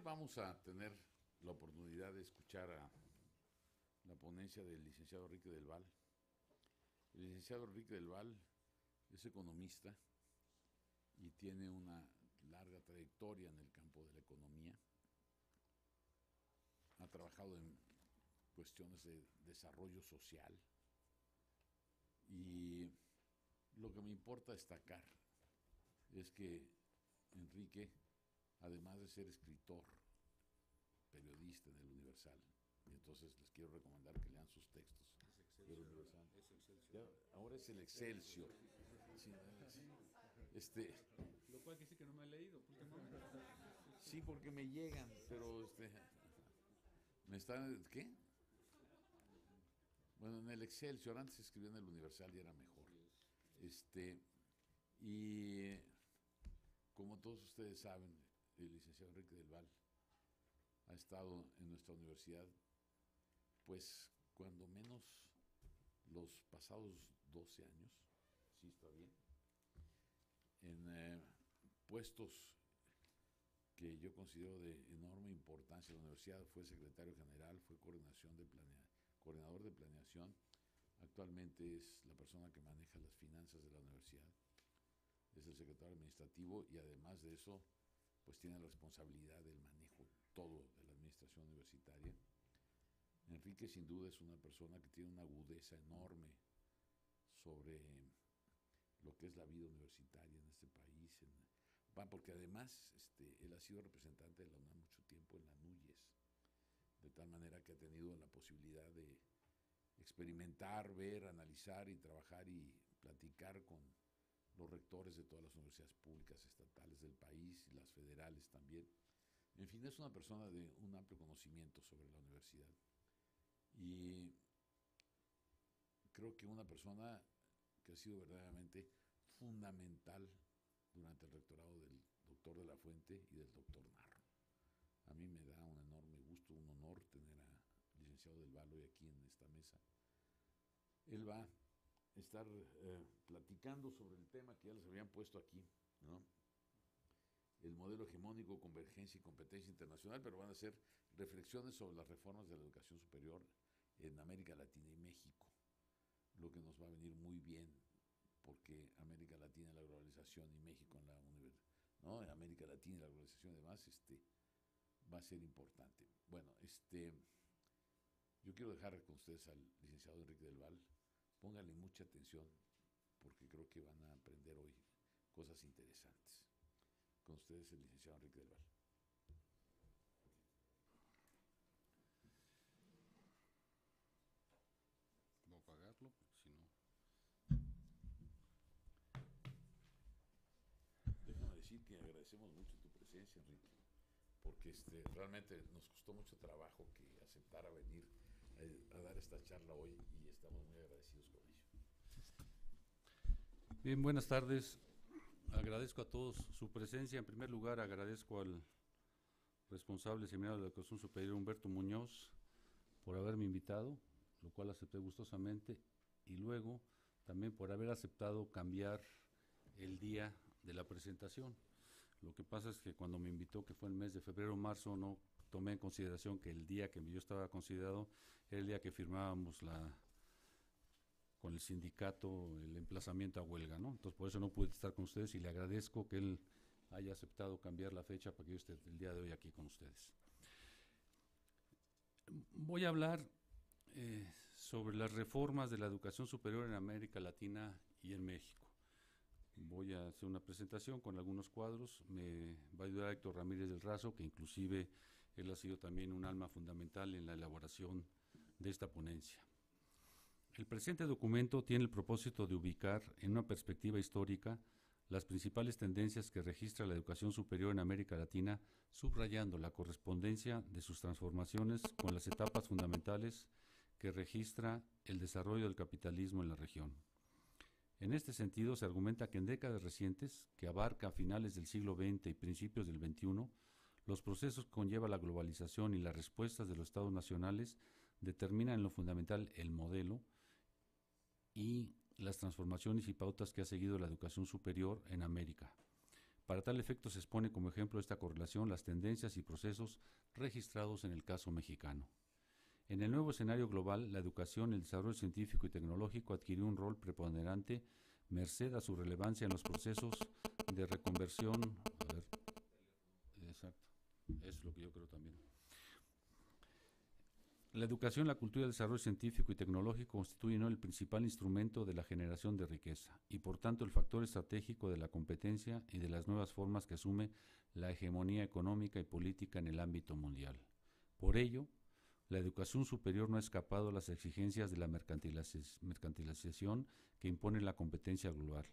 vamos a tener la oportunidad de escuchar a la ponencia del licenciado Enrique del Val. El licenciado Enrique del Val es economista y tiene una larga trayectoria en el campo de la economía. Ha trabajado en cuestiones de desarrollo social y lo que me importa destacar es que Enrique, además de ser escritor, periodista en el Universal, y entonces les quiero recomendar que lean sus textos del Universal. Ahora es el Excelsior. Sí, Lo cual quiere decir que no me ha leído últimamente. sí, porque me llegan, pero me están, ¿qué? Bueno, en el Excelsior, antes escribía en el Universal y era mejor. Y como todos ustedes saben, el licenciado Enrique del Val ha estado en nuestra universidad, pues cuando menos los pasados 12 años, sí está bien, en puestos que yo considero de enorme importancia en la universidad. Fue secretario general, fue coordinador de planeación, actualmente es la persona que maneja las finanzas de la universidad, es el secretario administrativo y además de eso, pues tiene la responsabilidad del manejo todo de la administración universitaria. Enrique sin duda es una persona que tiene una agudeza enorme sobre lo que es la vida universitaria en este país, porque además él ha sido representante de la UNAM mucho tiempo en la NUYES, de tal manera que ha tenido la posibilidad de experimentar, ver, analizar y trabajar y platicar con los rectores de todas las universidades públicas estatales del país y las federales también. En fin, es una persona de un amplio conocimiento sobre la universidad y creo que una persona que ha sido verdaderamente fundamental durante el rectorado del doctor de la Fuente y del doctor Narro. A mí me da un enorme gusto, un honor tener al licenciado del Val hoy aquí en esta mesa. Él va a estar platicando sobre el tema que ya les habían puesto aquí, ¿no? El modelo hegemónico, convergencia y competencia internacional, pero van a ser reflexiones sobre las reformas de la educación superior en América Latina y México, lo que nos va a venir muy bien, porque América Latina en la globalización y México en la universidad, ¿no? En América Latina y la globalización además va a ser importante. Bueno, yo quiero dejar con ustedes al licenciado Enrique del Val. Pónganle mucha atención porque creo que van a aprender hoy cosas interesantes. Con ustedes el licenciado Enrique del Val. Voy a apagarlo, si no. Déjame decir que agradecemos mucho tu presencia, Enrique, porque realmente nos costó mucho trabajo que aceptara venir a dar esta charla hoy y estamos muy agradecidos con ello. Bien, buenas tardes. Agradezco a todos su presencia. En primer lugar, agradezco al responsable del Seminario de Educación Superior, Humberto Muñoz, por haberme invitado, lo cual acepté gustosamente, y luego también por haber aceptado cambiar el día de la presentación. Lo que pasa es que cuando me invitó, que fue el mes de febrero o marzo, no tomé en consideración que el día que yo estaba considerado era el día que firmábamos con el sindicato el emplazamiento a huelga, ¿no? Entonces por eso no pude estar con ustedes y le agradezco que él haya aceptado cambiar la fecha para que yo esté el día de hoy aquí con ustedes. Voy a hablar sobre las reformas de la educación superior en América Latina y en México. Voy a hacer una presentación con algunos cuadros. Me va a ayudar Héctor Ramírez del Razo, que inclusive él ha sido también un alma fundamental en la elaboración de esta ponencia. El presente documento tiene el propósito de ubicar en una perspectiva histórica las principales tendencias que registra la educación superior en América Latina, subrayando la correspondencia de sus transformaciones con las etapas fundamentales que registra el desarrollo del capitalismo en la región. En este sentido, se argumenta que en décadas recientes, que abarca a finales del siglo XX y principios del XXI, los procesos que conlleva la globalización y las respuestas de los estados nacionales determinan en lo fundamental el modelo y las transformaciones y pautas que ha seguido la educación superior en América. Para tal efecto se expone como ejemplo de esta correlación las tendencias y procesos registrados en el caso mexicano. En el nuevo escenario global, la educación y el desarrollo científico y tecnológico adquirió un rol preponderante merced a su relevancia en los procesos de reconversión. A ver, exacto, es lo que yo creo también. La educación, la cultura y el desarrollo científico y tecnológico constituyen el principal instrumento de la generación de riqueza y, por tanto, el factor estratégico de la competencia y de las nuevas formas que asume la hegemonía económica y política en el ámbito mundial. Por ello, la educación superior no ha escapado a las exigencias de la mercantilización que impone la competencia global,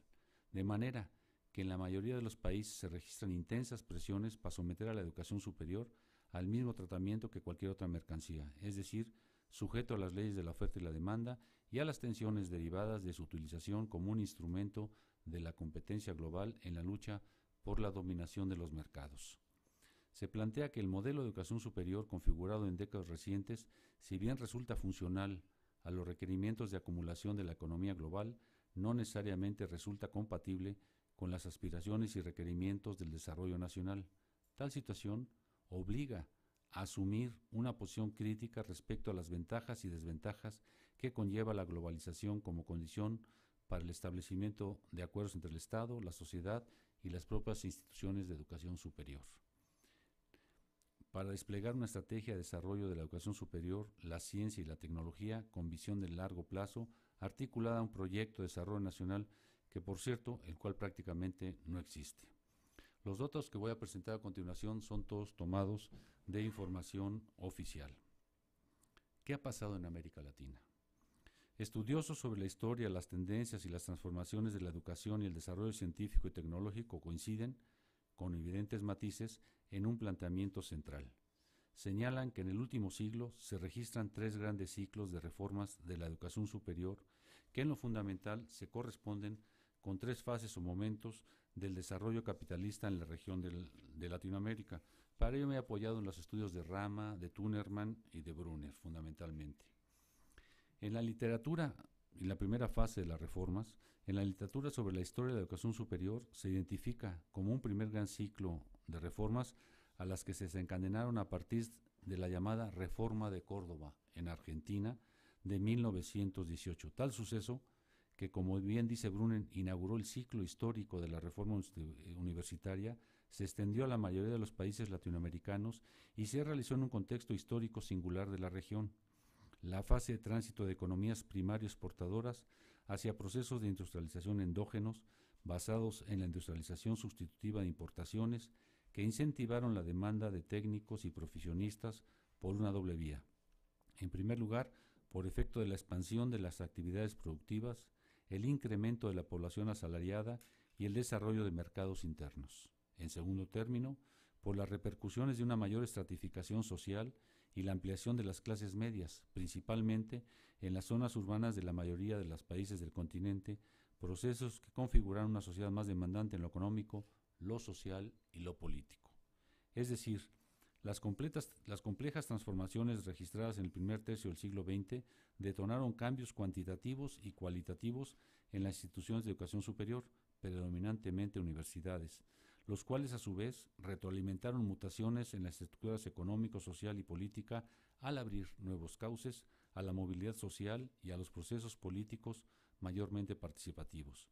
de manera que en la mayoría de los países se registran intensas presiones para someter a la educación superior al mismo tratamiento que cualquier otra mercancía, es decir, sujeto a las leyes de la oferta y la demanda y a las tensiones derivadas de su utilización como un instrumento de la competencia global en la lucha por la dominación de los mercados. Se plantea que el modelo de educación superior configurado en décadas recientes, si bien resulta funcional a los requerimientos de acumulación de la economía global, no necesariamente resulta compatible con las aspiraciones y requerimientos del desarrollo nacional. Tal situación obliga a asumir una posición crítica respecto a las ventajas y desventajas que conlleva la globalización como condición para el establecimiento de acuerdos entre el Estado, la sociedad y las propias instituciones de educación superior. Para desplegar una estrategia de desarrollo de la educación superior, la ciencia y la tecnología con visión de largo plazo, articulada a un proyecto de desarrollo nacional que, por cierto, el cual prácticamente no existe. Los datos que voy a presentar a continuación son todos tomados de información oficial. ¿Qué ha pasado en América Latina? Estudiosos sobre la historia, las tendencias y las transformaciones de la educación y el desarrollo científico y tecnológico coinciden, con evidentes matices, en un planteamiento central. Señalan que en el último siglo se registran 3 grandes ciclos de reformas de la educación superior que en lo fundamental se corresponden con 3 fases o momentos del desarrollo capitalista en la región de Latinoamérica. Para ello me he apoyado en los estudios de Rama, de Tunerman y de Brunner, fundamentalmente. En la literatura, en la primera fase de las reformas, en la literatura sobre la historia de la educación superior se identifica como un primer gran ciclo de reformas a las que se desencadenaron a partir de la llamada Reforma de Córdoba, en Argentina, de 1918. Tal suceso que, como bien dice Brunner, inauguró el ciclo histórico de la reforma universitaria, se extendió a la mayoría de los países latinoamericanos y se realizó en un contexto histórico singular de la región. La fase de tránsito de economías primario exportadoras hacia procesos de industrialización endógenos basados en la industrialización sustitutiva de importaciones que incentivaron la demanda de técnicos y profesionistas por una doble vía. En primer lugar, por efecto de la expansión de las actividades productivas, el incremento de la población asalariada y el desarrollo de mercados internos. En segundo término, por las repercusiones de una mayor estratificación social y la ampliación de las clases medias, principalmente en las zonas urbanas de la mayoría de los países del continente, procesos que configuraron una sociedad más demandante en lo económico, lo social y lo político. Es decir, las complejas transformaciones registradas en el primer tercio del siglo XX detonaron cambios cuantitativos y cualitativos en las instituciones de educación superior, predominantemente universidades, los cuales a su vez retroalimentaron mutaciones en las estructuras económico, social y política al abrir nuevos cauces a la movilidad social y a los procesos políticos mayormente participativos.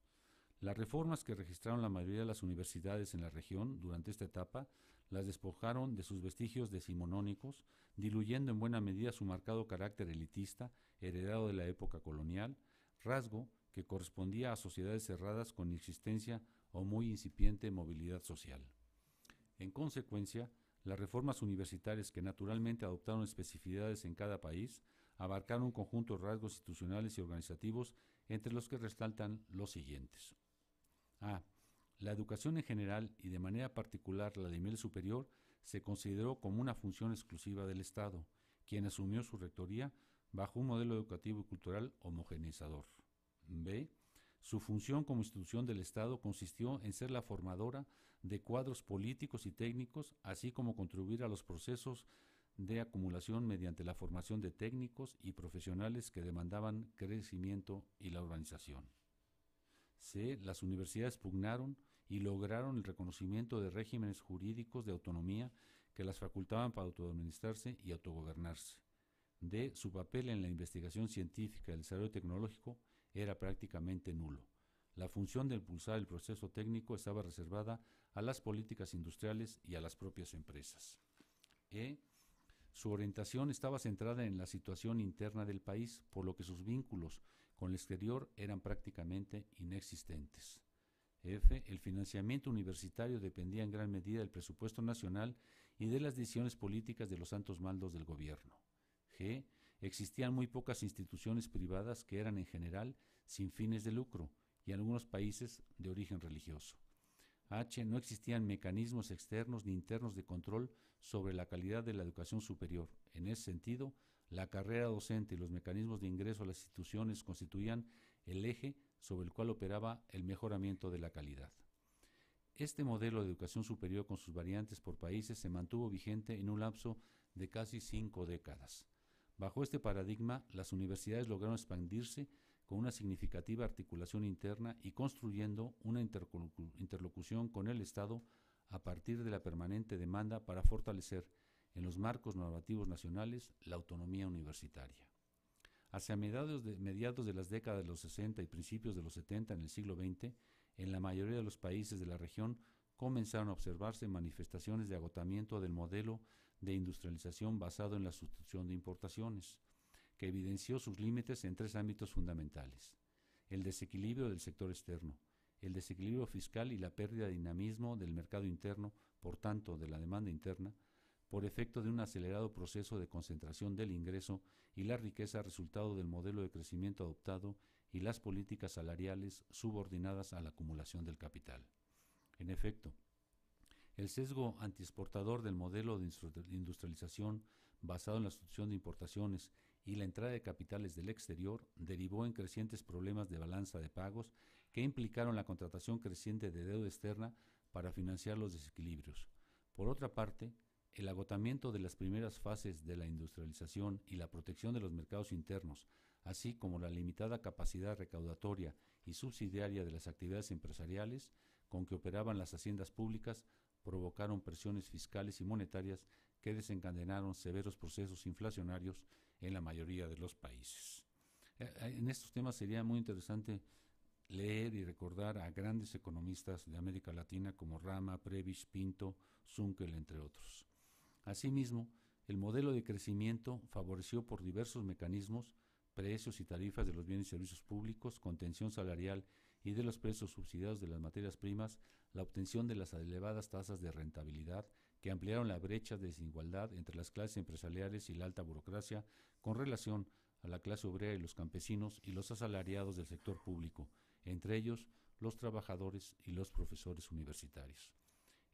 Las reformas que registraron la mayoría de las universidades en la región durante esta etapa las despojaron de sus vestigios decimonónicos, diluyendo en buena medida su marcado carácter elitista heredado de la época colonial, rasgo que correspondía a sociedades cerradas con inexistencia o muy incipiente movilidad social. En consecuencia, las reformas universitarias, que naturalmente adoptaron especificidades en cada país, abarcaron un conjunto de rasgos institucionales y organizativos, entre los que resaltan los siguientes. A. La educación en general y de manera particular la de nivel superior se consideró como una función exclusiva del Estado, quien asumió su rectoría bajo un modelo educativo y cultural homogeneizador. B. Su función como institución del Estado consistió en ser la formadora de cuadros políticos y técnicos, así como contribuir a los procesos de acumulación mediante la formación de técnicos y profesionales que demandaban crecimiento y la urbanización. C. Las universidades pugnaron y lograron el reconocimiento de regímenes jurídicos de autonomía que las facultaban para autoadministrarse y autogobernarse. D. Su papel en la investigación científica y el desarrollo tecnológico era prácticamente nulo. La función de impulsar el proceso técnico estaba reservada a las políticas industriales y a las propias empresas. E. Su orientación estaba centrada en la situación interna del país, por lo que sus vínculos con el exterior eran prácticamente inexistentes. F. El financiamiento universitario dependía en gran medida del presupuesto nacional y de las decisiones políticas de los altos mandos del gobierno. G. Existían muy pocas instituciones privadas que eran en general sin fines de lucro y en algunos países de origen religioso. H. No existían mecanismos externos ni internos de control sobre la calidad de la educación superior. En ese sentido, la carrera docente y los mecanismos de ingreso a las instituciones constituían el eje sobre el cual operaba el mejoramiento de la calidad. Este modelo de educación superior con sus variantes por países se mantuvo vigente en un lapso de casi 5 décadas. Bajo este paradigma, las universidades lograron expandirse con una significativa articulación interna y construyendo una interlocución con el Estado a partir de la permanente demanda para fortalecer en los marcos normativos nacionales la autonomía universitaria. Hacia mediados de las décadas de los 60 y principios de los 70 en el siglo XX, en la mayoría de los países de la región comenzaron a observarse manifestaciones de agotamiento del modelo de industrialización basado en la sustitución de importaciones, que evidenció sus límites en 3 ámbitos fundamentales: el desequilibrio del sector externo, el desequilibrio fiscal y la pérdida de dinamismo del mercado interno, por tanto de la demanda interna, por efecto de un acelerado proceso de concentración del ingreso y la riqueza resultado del modelo de crecimiento adoptado y las políticas salariales subordinadas a la acumulación del capital. En efecto, el sesgo antiexportador del modelo de industrialización basado en la sustitución de importaciones y la entrada de capitales del exterior derivó en crecientes problemas de balanza de pagos que implicaron la contratación creciente de deuda externa para financiar los desequilibrios. Por otra parte, el agotamiento de las primeras fases de la industrialización y la protección de los mercados internos, así como la limitada capacidad recaudatoria y subsidiaria de las actividades empresariales con que operaban las haciendas públicas, provocaron presiones fiscales y monetarias que desencadenaron severos procesos inflacionarios en la mayoría de los países. En estos temas sería muy interesante leer y recordar a grandes economistas de América Latina como Rama, Prebisch, Pinto, Zunkel, entre otros. Asimismo, el modelo de crecimiento favoreció por diversos mecanismos precios y tarifas de los bienes y servicios públicos, contención salarial y de los precios subsidiados de las materias primas, la obtención de las elevadas tasas de rentabilidad que ampliaron la brecha de desigualdad entre las clases empresariales y la alta burocracia con relación a la clase obrera y los campesinos y los asalariados del sector público, entre ellos los trabajadores y los profesores universitarios.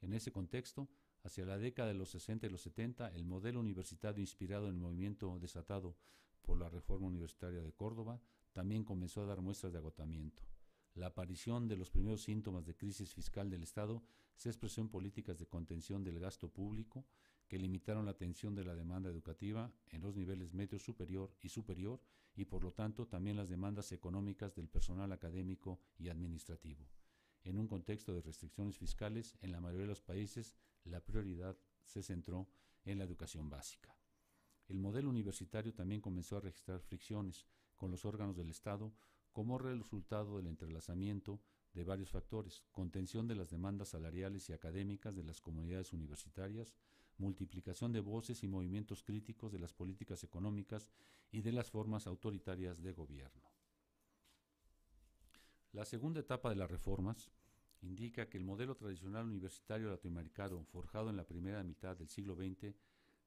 En ese contexto, hacia la década de los 60 y los 70, el modelo universitario inspirado en el movimiento desatado por la reforma universitaria de Córdoba también comenzó a dar muestras de agotamiento. La aparición de los primeros síntomas de crisis fiscal del Estado se expresó en políticas de contención del gasto público que limitaron la atención de la demanda educativa en los niveles medio superior y por lo tanto también las demandas económicas del personal académico y administrativo. En un contexto de restricciones fiscales, en la mayoría de los países la prioridad se centró en la educación básica. El modelo universitario también comenzó a registrar fricciones con los órganos del Estado como resultado del entrelazamiento de varios factores: contención de las demandas salariales y académicas de las comunidades universitarias, multiplicación de voces y movimientos críticos de las políticas económicas y de las formas autoritarias de gobierno. La segunda etapa de las reformas indica que el modelo tradicional universitario latinoamericano, forjado en la primera mitad del siglo XX,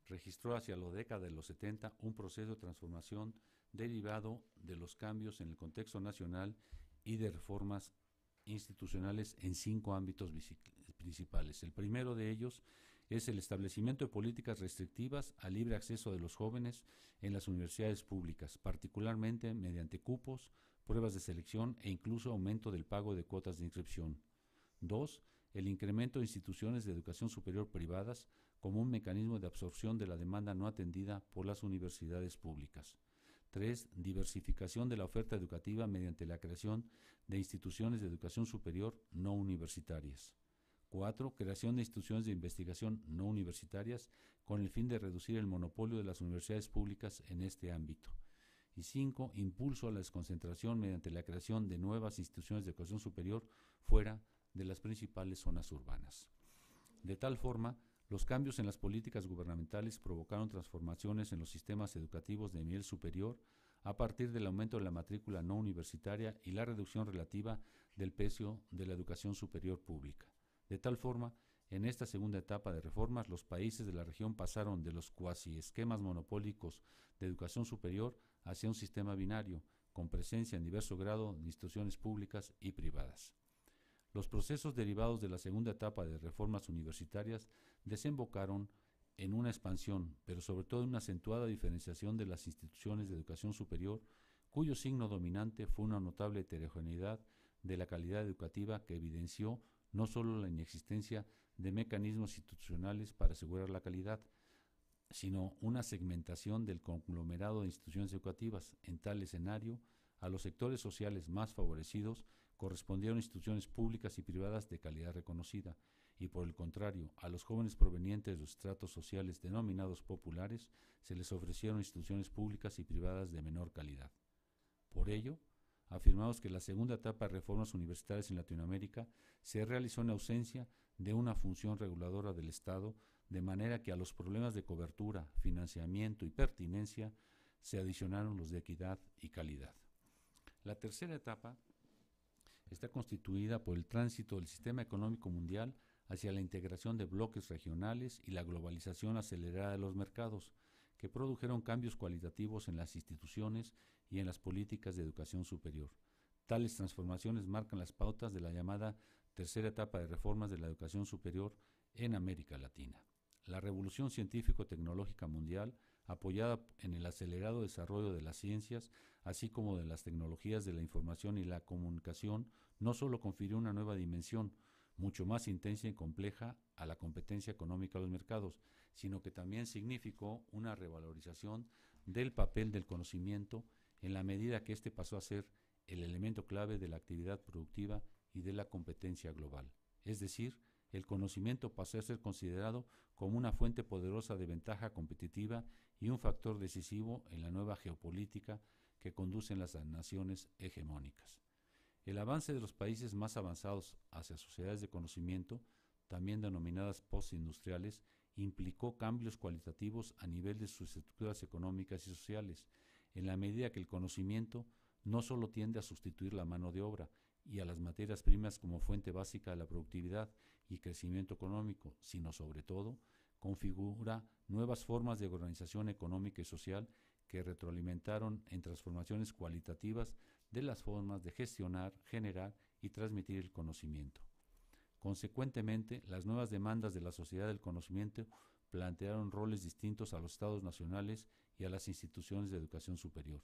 registró hacia la década de los 70 un proceso de transformación derivado de los cambios en el contexto nacional y de reformas institucionales en 5 ámbitos principales. El primero de ellos es el establecimiento de políticas restrictivas al libre acceso de los jóvenes en las universidades públicas, particularmente mediante cupos, pruebas de selección e incluso aumento del pago de cuotas de inscripción. 2. El incremento de instituciones de educación superior privadas como un mecanismo de absorción de la demanda no atendida por las universidades públicas. 3. Diversificación de la oferta educativa mediante la creación de instituciones de educación superior no universitarias. 4. Creación de instituciones de investigación no universitarias con el fin de reducir el monopolio de las universidades públicas en este ámbito. Y 5. Impulso a la desconcentración mediante la creación de nuevas instituciones de educación superior fuera de las principales zonas urbanas. De tal forma, los cambios en las políticas gubernamentales provocaron transformaciones en los sistemas educativos de nivel superior a partir del aumento de la matrícula no universitaria y la reducción relativa del precio de la educación superior pública. De tal forma, en esta segunda etapa de reformas, los países de la región pasaron de los cuasi esquemas monopólicos de educación superior hacia un sistema binario, con presencia en diverso grado de instituciones públicas y privadas. Los procesos derivados de la segunda etapa de reformas universitarias desembocaron en una expansión, pero sobre todo en una acentuada diferenciación de las instituciones de educación superior, cuyo signo dominante fue una notable heterogeneidad de la calidad educativa que evidenció no solo la inexistencia de mecanismos institucionales para asegurar la calidad, sino una segmentación del conglomerado de instituciones educativas. En tal escenario, a los sectores sociales más favorecidos correspondieron instituciones públicas y privadas de calidad reconocida, y por el contrario, a los jóvenes provenientes de los estratos sociales denominados populares se les ofrecieron instituciones públicas y privadas de menor calidad. Por ello, afirmamos que la segunda etapa de reformas universitarias en Latinoamérica se realizó en ausencia de una función reguladora del Estado, de manera que a los problemas de cobertura, financiamiento y pertinencia se adicionaron los de equidad y calidad. La tercera etapa está constituida por el tránsito del sistema económico mundial hacia la integración de bloques regionales y la globalización acelerada de los mercados, que produjeron cambios cualitativos en las instituciones y en las políticas de educación superior. Tales transformaciones marcan las pautas de la llamada tercera etapa de reformas de la educación superior en América Latina. La revolución científico-tecnológica mundial, apoyada en el acelerado desarrollo de las ciencias, así como de las tecnologías de la información y la comunicación, no solo confirió una nueva dimensión, mucho más intensa y compleja, a la competencia económica de los mercados, sino que también significó una revalorización del papel del conocimiento en la medida que éste pasó a ser el elemento clave de la actividad productiva y de la competencia global. Es decir, el conocimiento pasó a ser considerado como una fuente poderosa de ventaja competitiva y un factor decisivo en la nueva geopolítica que conducen las naciones hegemónicas. El avance de los países más avanzados hacia sociedades de conocimiento, también denominadas postindustriales, implicó cambios cualitativos a nivel de sus estructuras económicas y sociales, en la medida que el conocimiento no solo tiende a sustituir la mano de obra y a las materias primas como fuente básica de la productividad y crecimiento económico, sino sobre todo configura nuevas formas de organización económica y social que retroalimentaron en transformaciones cualitativas de las formas de gestionar, generar y transmitir el conocimiento. Consecuentemente, las nuevas demandas de la sociedad del conocimiento plantearon roles distintos a los estados nacionales y a las instituciones de educación superior.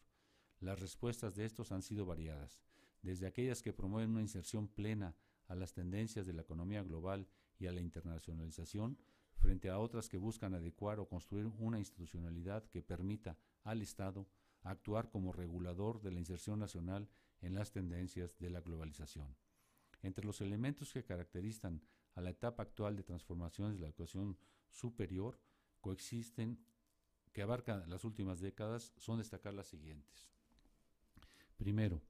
Las respuestas de estos han sido variadas, desde aquellas que promueven una inserción plena a las tendencias de la economía global y a la internacionalización, frente a otras que buscan adecuar o construir una institucionalidad que permita al Estado actuar como regulador de la inserción nacional en las tendencias de la globalización. Entre los elementos que caracterizan a la etapa actual de transformaciones de la educación superior que abarca las últimas décadas, son destacar las siguientes. Primero,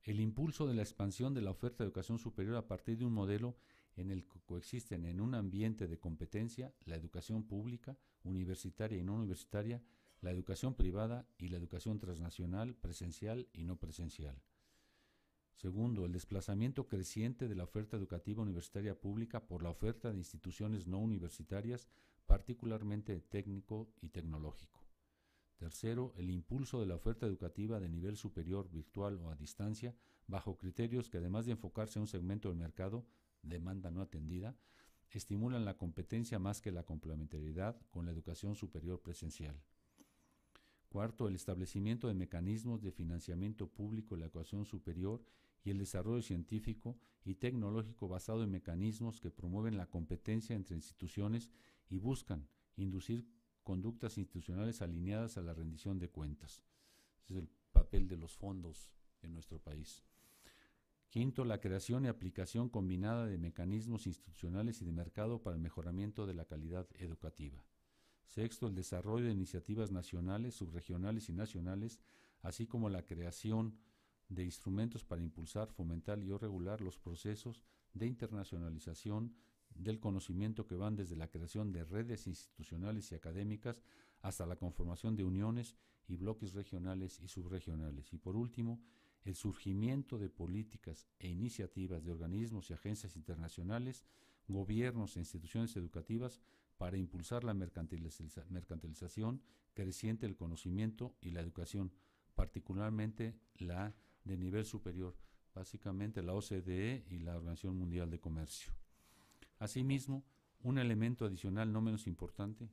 el impulso de la expansión de la oferta de educación superior a partir de un modelo en el que coexisten en un ambiente de competencia la educación pública, universitaria y no universitaria, la educación privada y la educación transnacional, presencial y no presencial. Segundo, el desplazamiento creciente de la oferta educativa universitaria pública por la oferta de instituciones no universitarias, particularmente técnico y tecnológico. Tercero, el impulso de la oferta educativa de nivel superior, virtual o a distancia, bajo criterios que, además de enfocarse a un segmento del mercado, demanda no atendida, estimulan la competencia más que la complementariedad con la educación superior presencial. Cuarto, el establecimiento de mecanismos de financiamiento público de la educación superior y el desarrollo científico y tecnológico basado en mecanismos que promueven la competencia entre instituciones y buscan inducir conductas institucionales alineadas a la rendición de cuentas. Es es el papel de los fondos en nuestro país. Quinto, la creación y aplicación combinada de mecanismos institucionales y de mercado para el mejoramiento de la calidad educativa. Sexto, el desarrollo de iniciativas nacionales, subregionales y nacionales, así como la creación de instrumentos para impulsar, fomentar y o regular los procesos de internacionalización del conocimiento que van desde la creación de redes institucionales y académicas hasta la conformación de uniones y bloques regionales y subregionales. Y por último, el surgimiento de políticas e iniciativas de organismos y agencias internacionales, gobiernos e instituciones educativas para impulsar la mercantilización creciente del conocimiento y la educación, particularmente la de nivel superior, básicamente la OCDE y la Organización Mundial de Comercio. Asimismo, un elemento adicional no menos importante,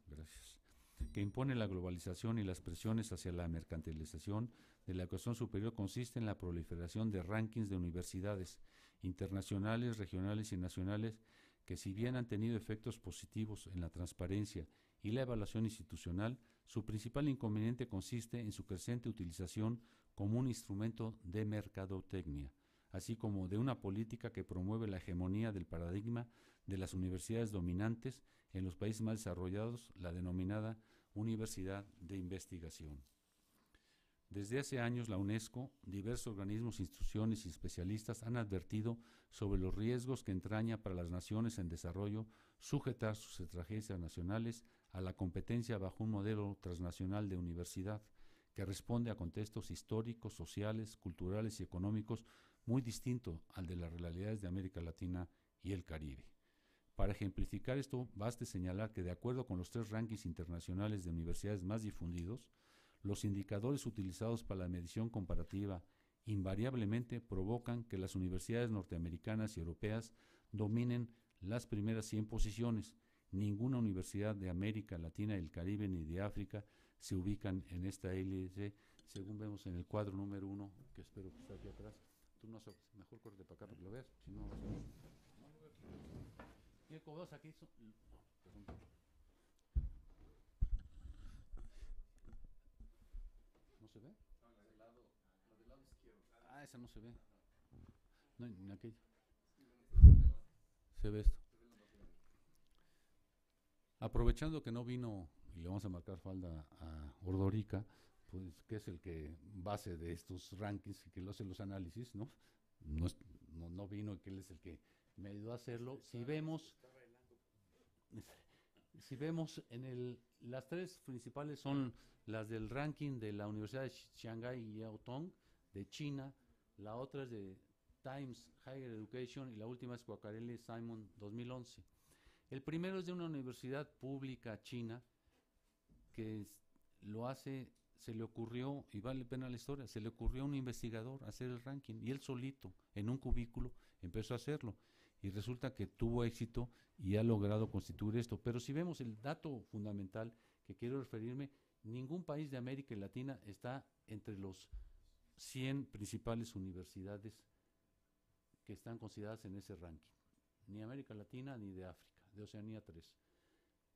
que impone la globalización y las presiones hacia la mercantilización de la educación superior consiste en la proliferación de rankings de universidades internacionales, regionales y nacionales que, si bien han tenido efectos positivos en la transparencia y la evaluación institucional, su principal inconveniente consiste en su creciente utilización como un instrumento de mercadotecnia, así como de una política que promueve la hegemonía del paradigma de las universidades dominantes en los países más desarrollados, la denominada Universidad de Investigación. Desde hace años, la UNESCO, diversos organismos, instituciones y especialistas han advertido sobre los riesgos que entraña para las naciones en desarrollo sujetar sus estrategias nacionales a la competencia bajo un modelo transnacional de universidad que responde a contextos históricos, sociales, culturales y económicos muy distintos al de las realidades de América Latina y el Caribe. Para ejemplificar esto, baste señalar que, de acuerdo con los 3 rankings internacionales de universidades más difundidos, los indicadores utilizados para la medición comparativa invariablemente provocan que las universidades norteamericanas y europeas dominen las primeras 100 posiciones. Ninguna universidad de América Latina, el Caribe ni de África se ubican en esta élite, según vemos en el cuadro número 1, que espero que esté aquí atrás. Tú no sabes, mejor corre para acá para que lo veas, si no vas a ver. Y como ves aquí, ¿no se ve? No, la del lado izquierdo. Ah, esa no se ve. No, en aquella. Se ve esto. Aprovechando que no vino, y le vamos a marcar falda a Ordorica, pues que es el que base de estos rankings y que lo hace los análisis, ¿no? No vino y que él es el que me ayudó a hacerlo. Si vemos las 3 principales son las del ranking de la Universidad de Shanghái y Yaotong de China, la otra es de Times Higher Education y la última es Quaccarelli Simon 2011. El primero es de una universidad pública china que se le ocurrió, y vale pena la historia, se le ocurrió a un investigador hacer el ranking y él solito, en un cubículo, empezó a hacerlo. Y resulta que tuvo éxito y ha logrado constituir esto. Pero si vemos el dato fundamental que quiero referirme, ningún país de América Latina está entre los 100 principales universidades que están consideradas en ese ranking. Ni América Latina ni de África, de Oceanía 3.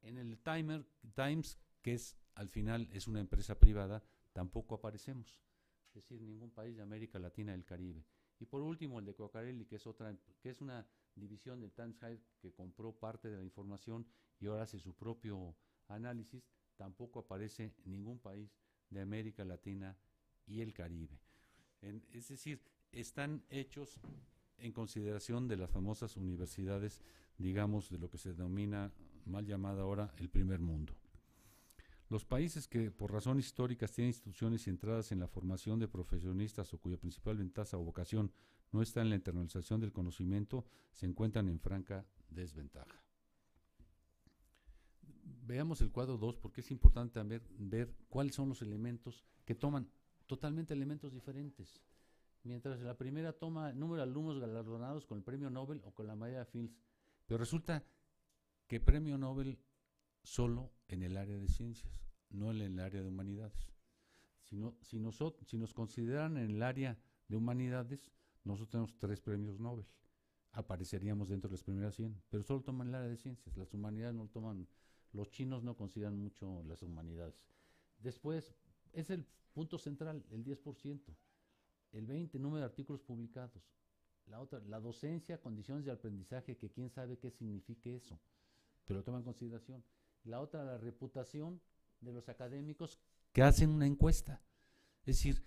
En el Times, que al final es una empresa privada, tampoco aparecemos. Es decir, ningún país de América Latina y el Caribe. Y por último, el de Quaccarelli, que es una división del Times Higher que compró parte de la información y ahora hace su propio análisis, tampoco aparece ningún país de América Latina y el Caribe. Es decir, están hechos en consideración de las famosas universidades, digamos, de lo que se denomina, mal llamada ahora, el primer mundo. Los países que por razones históricas tienen instituciones centradas en la formación de profesionistas o cuya principal ventaja o vocación no está en la internalización del conocimiento, se encuentran en franca desventaja. Veamos el cuadro 2 porque es importante también ver cuáles son los elementos que toman totalmente elementos diferentes. Mientras la primera toma el número de alumnos galardonados con el premio Nobel o con la medalla de Fields, pero resulta que premio Nobel solo en el área de ciencias, no en el área de humanidades. Si nos consideran en el área de humanidades, nosotros tenemos 3 premios Nobel. Apareceríamos dentro de las primeras 100, pero solo toman el área de ciencias. Las humanidades no toman, los chinos no consideran mucho las humanidades. Después, es el punto central, el 10%. El 20%, número de artículos publicados. La otra, la docencia, condiciones de aprendizaje, que quién sabe qué signifique eso, pero lo toma en consideración. La otra, la reputación de los académicos que hacen una encuesta. Es decir,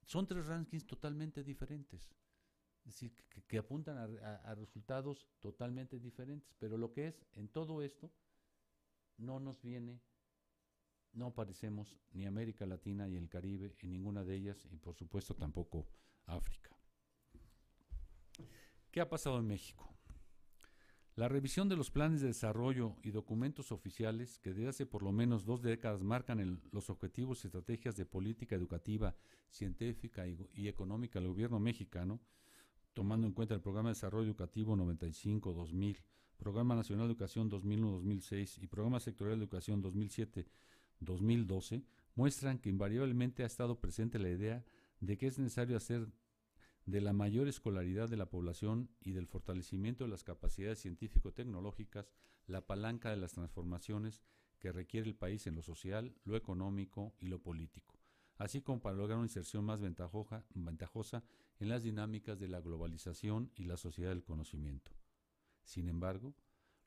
son 3 rankings totalmente diferentes. Es decir, que apuntan a resultados totalmente diferentes. Pero lo que es, en todo esto, no nos viene, no parecemos ni América Latina y el Caribe en ninguna de ellas, y por supuesto tampoco África. ¿Qué ha pasado en México? La revisión de los planes de desarrollo y documentos oficiales que desde hace por lo menos 2 décadas marcan los objetivos y estrategias de política educativa, científica y económica del gobierno mexicano, tomando en cuenta el Programa de Desarrollo Educativo 95-2000, Programa Nacional de Educación 2001-2006 y Programa Sectorial de Educación 2007-2012, muestran que invariablemente ha estado presente la idea de que es necesario hacer de la mayor escolaridad de la población y del fortalecimiento de las capacidades científico-tecnológicas la palanca de las transformaciones que requiere el país en lo social, lo económico y lo político, así como para lograr una inserción más ventajosa en las dinámicas de la globalización y la sociedad del conocimiento. Sin embargo,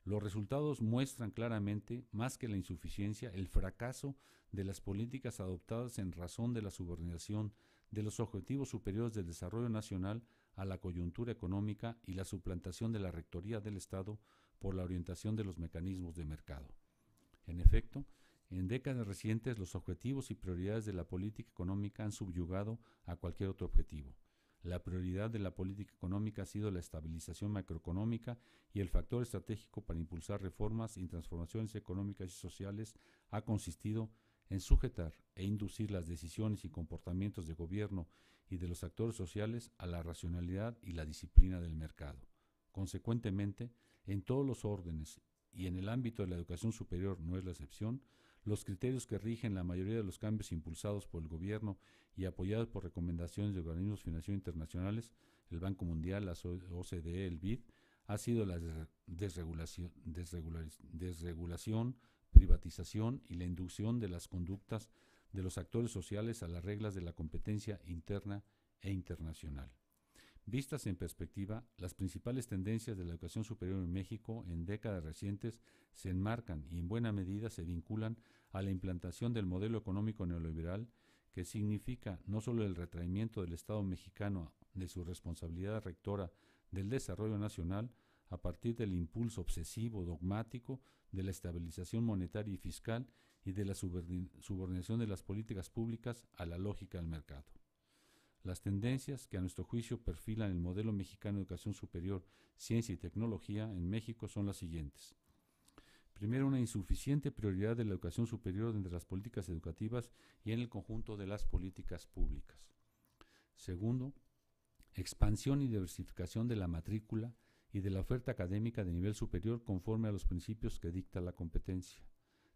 los resultados muestran claramente, más que la insuficiencia, el fracaso de las políticas adoptadas en razón de la subordinación de los objetivos superiores del desarrollo nacional a la coyuntura económica y la suplantación de la rectoría del Estado por la orientación de los mecanismos de mercado. En efecto, en décadas recientes los objetivos y prioridades de la política económica han subyugado a cualquier otro objetivo. La prioridad de la política económica ha sido la estabilización macroeconómica y el factor estratégico para impulsar reformas y transformaciones económicas y sociales ha consistido en sujetar e inducir las decisiones y comportamientos de gobierno y de los actores sociales a la racionalidad y la disciplina del mercado. Consecuentemente, en todos los órdenes y en el ámbito de la educación superior no es la excepción, los criterios que rigen la mayoría de los cambios impulsados por el gobierno y apoyados por recomendaciones de organismos financieros internacionales, el Banco Mundial, la OCDE, el BID, ha sido la desregulación, privatización y la inducción de las conductas de los actores sociales a las reglas de la competencia interna e internacional. Vistas en perspectiva, las principales tendencias de la educación superior en México en décadas recientes se enmarcan y en buena medida se vinculan a la implantación del modelo económico neoliberal, que significa no solo el retraimiento del Estado mexicano de su responsabilidad rectora del desarrollo nacional a partir del impulso obsesivo, dogmático, de la estabilización monetaria y fiscal y de la subordinación de las políticas públicas a la lógica del mercado. Las tendencias que a nuestro juicio perfilan el modelo mexicano de educación superior, ciencia y tecnología en México son las siguientes. Primero, una insuficiente prioridad de la educación superior entre las políticas educativas y en el conjunto de las políticas públicas. Segundo, expansión y diversificación de la matrícula y de la oferta académica de nivel superior conforme a los principios que dicta la competencia.